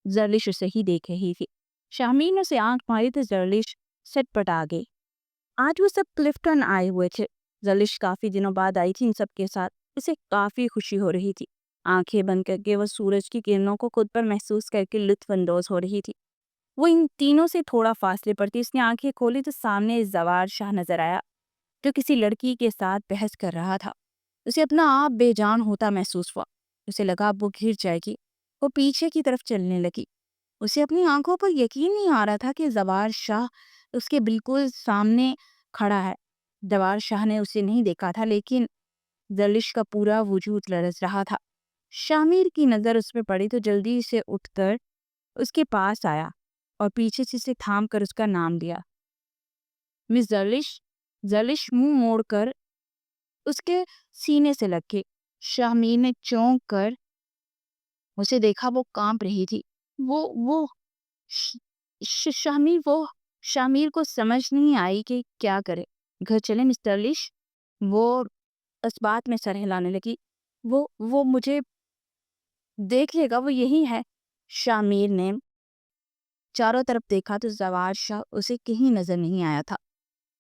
زرلش اسے ہی دیکھ رہی تھی. شامیر نے اسے آنکھ ماری تو زرلش سٹ پٹ آ گئی. آج وہ سب کلفٹن آئے ہوئے تھے. زرلش کافی دنوں بعد آئی تھی ان سب کے ساتھ. اسے کافی خوشی ہو رہی تھی. آنکھیں بند کر کے وہ سورج کی کرنوں کو خود پر محسوس کر کے لطف اندوز ہو رہی تھی. وہ ان تینوں سے تھوڑا فاصلے پر تھی. اس نے آنکھیں کھولی تو سامنے زوار شاہ نظر آیا جو کسی لڑکی کے ساتھ بحث کر رہا تھا. اسے اپنا آپ بے جان ہوتا محسوس ہوا. اسے لگا اب وہ گر جائے گی. وہ پیچھے کی طرف چلنے لگی. اسے اپنی آنکھوں پر یقین نہیں آ رہا تھا کہ زوار شاہ اس کے بالکل سامنے کھڑا ہے. زوار شاہ نے اسے نہیں دیکھا تھا لیکن دلش کا پورا وجود لرز رہا تھا. شامیر کی نظر اس پہ پڑی تو جلدی سے اٹھ کر اس کے پاس آیا اور پیچھے سے اسے تھام کر اس کا نام لیا. مس دلش. دلش منہ موڑ کر اس کے سینے سے لگ کے. شامیر نے چونک کر اسے دیکھا. وہ کانپ رہی تھی. وہ شامیر کو سمجھ نہیں آئی کہ کیا کرے. گھر چلے مس دلش، وہ اس بات میں سر ہلانے لگی. وہ مجھے دیکھ لے گا، وہ یہی ہے. شامیر نے چاروں طرف دیکھا تو زوار شاہ اسے کہیں نظر نہیں آیا تھا.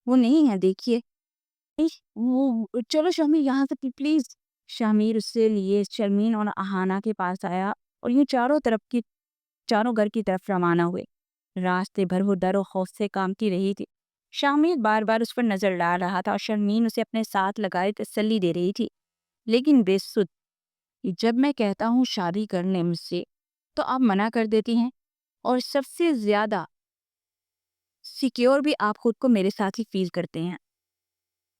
وہ نہیں ہے، دیکھیے. چلو شامیر یہاں سے پلیز. شامیر اس سے لیے شرمین اور اہانا کے پاس آیا اور یہ چاروں گھر کی طرف روانہ ہوئے. راستے بھر وہ ڈر و خوف سے کانپتی رہی تھی. شامیر بار بار اس پر نظر ڈال رہا تھا اور شرمین اسے اپنے ساتھ لگائے تسلی دے رہی تھی. لیکن بے سود. جب میں کہتا ہوں شادی کرنے مجھ سے تو آپ منع کر دیتی ہیں، اور سب سے زیادہ سیکیور بھی آپ خود کو میرے ساتھ ہی فیل کرتے ہیں.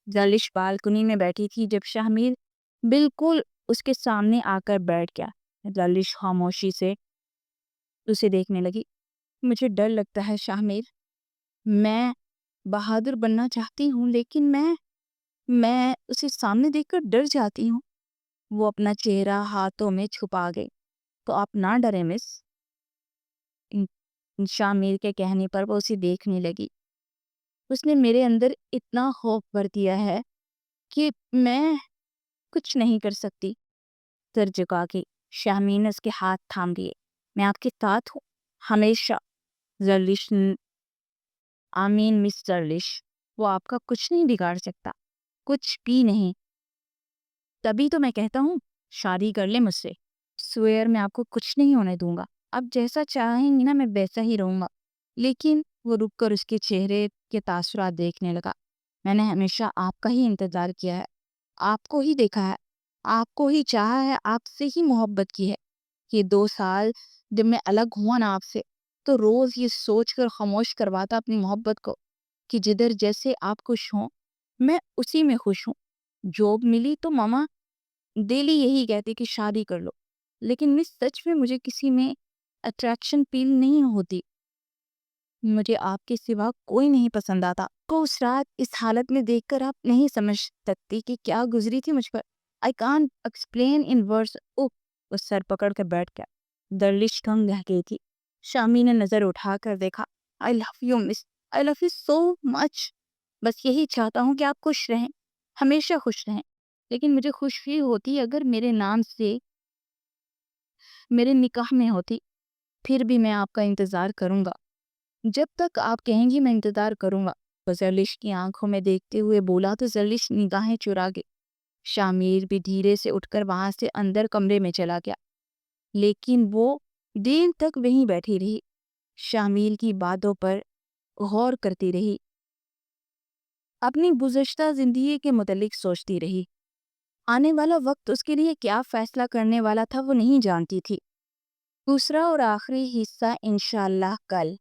دلش بالکنی میں بیٹھی تھی جب شامیر بالکل اس کے سامنے آ کر بیٹھ گیا. دلش خاموشی سے اسے دیکھنے لگی. مجھے ڈر لگتا ہے شامیر. میں بہادر بننا چاہتی ہوں لیکن میں اسے سامنے دیکھ کر ڈر جاتی ہوں. وہ اپنا چہرہ ہاتھوں میں چھپا گئی. تو آپ نہ ڈریں مس. شامیر کے کہنے پر وہ اسے دیکھنے لگی. اس نے میرے اندر اتنا خوف بھر دیا ہے کہ میں کچھ نہیں کر سکتی. سر جھکا کے شامیر نے اس کے ہاتھ تھام دیے. میں آپ کے ساتھ ہوں ہمیشہ. زرلش. آمین مس زرلش. وہ آپ کا کچھ نہیں بگاڑ سکتا، کچھ بھی نہیں. تبھی تو میں کہتا ہوں شادی کر لے مجھ سے. سویر میں آپ کو کچھ نہیں ہونے دوں گا. اب جیسا چاہیں گی نا میں ویسا ہی رہوں گا. لیکن وہ رک کر اس کے چہرے کے تاثرات دیکھنے لگا. میں نے ہمیشہ آپ کا ہی انتظار کیا ہے، آپ کو ہی دیکھا ہے، آپ کو ہی چاہا ہے، آپ سے ہی محبت کی ہے. یہ 2 سال جب میں الگ ہوا نا آپ سے تو روز یہ سوچ کر خاموش کرواتا اپنی محبت کو کہ جدھر جیسے آپ خوش ہوں میں اسی میں خوش ہوں. جاب ملی تو ماما ڈیلی یہی کہتی کہ شادی کر لو. لیکن مس سچ میں مجھے کسی میں اٹریکشن فیل نہیں ہوتی. مجھے آپ کے سوا کوئی نہیں پسند آتا. کو اس رات اس حالت میں دیکھ کر آپ نہیں سمجھ سکتی کہ کیا گزری تھی مجھ پر. I can't explain in words. وہ سر پکڑ کر بیٹھ گیا. دلش دنگ رہ گئی تھی. شامی نے نظر اٹھا کر دیکھا. I love you miss. I love you so much. بس یہی چاہتا ہوں کہ آپ خوش رہیں، ہمیشہ خوش رہیں. لیکن مجھے خوشی ہوتی اگر میرے نام سے میرے نکاح میں ہوتی. پھر بھی میں آپ کا انتظار کروں گا. جب تک آپ کہیں گی میں انتظار کروں گا. زرلش کی آنکھوں میں دیکھتے ہوئے بولا تو زرلش نگاہیں چرا گئی۔ شامیر بھی دھیرے سے اٹھ کر وہاں سے اندر کمرے میں چلا گیا، لیکن وہ دیر تک وہیں بیٹھی رہی، شامیر کی باتوں پر غور کرتی رہی، اپنی گزشتہ زندگی کے متعلق سوچتی رہی۔ آنے والا وقت اس کے لیے کیا فیصلہ کرنے والا تھا وہ نہیں جانتی تھی۔ دوسرا اور آخری حصہ انشاءاللہ کل۔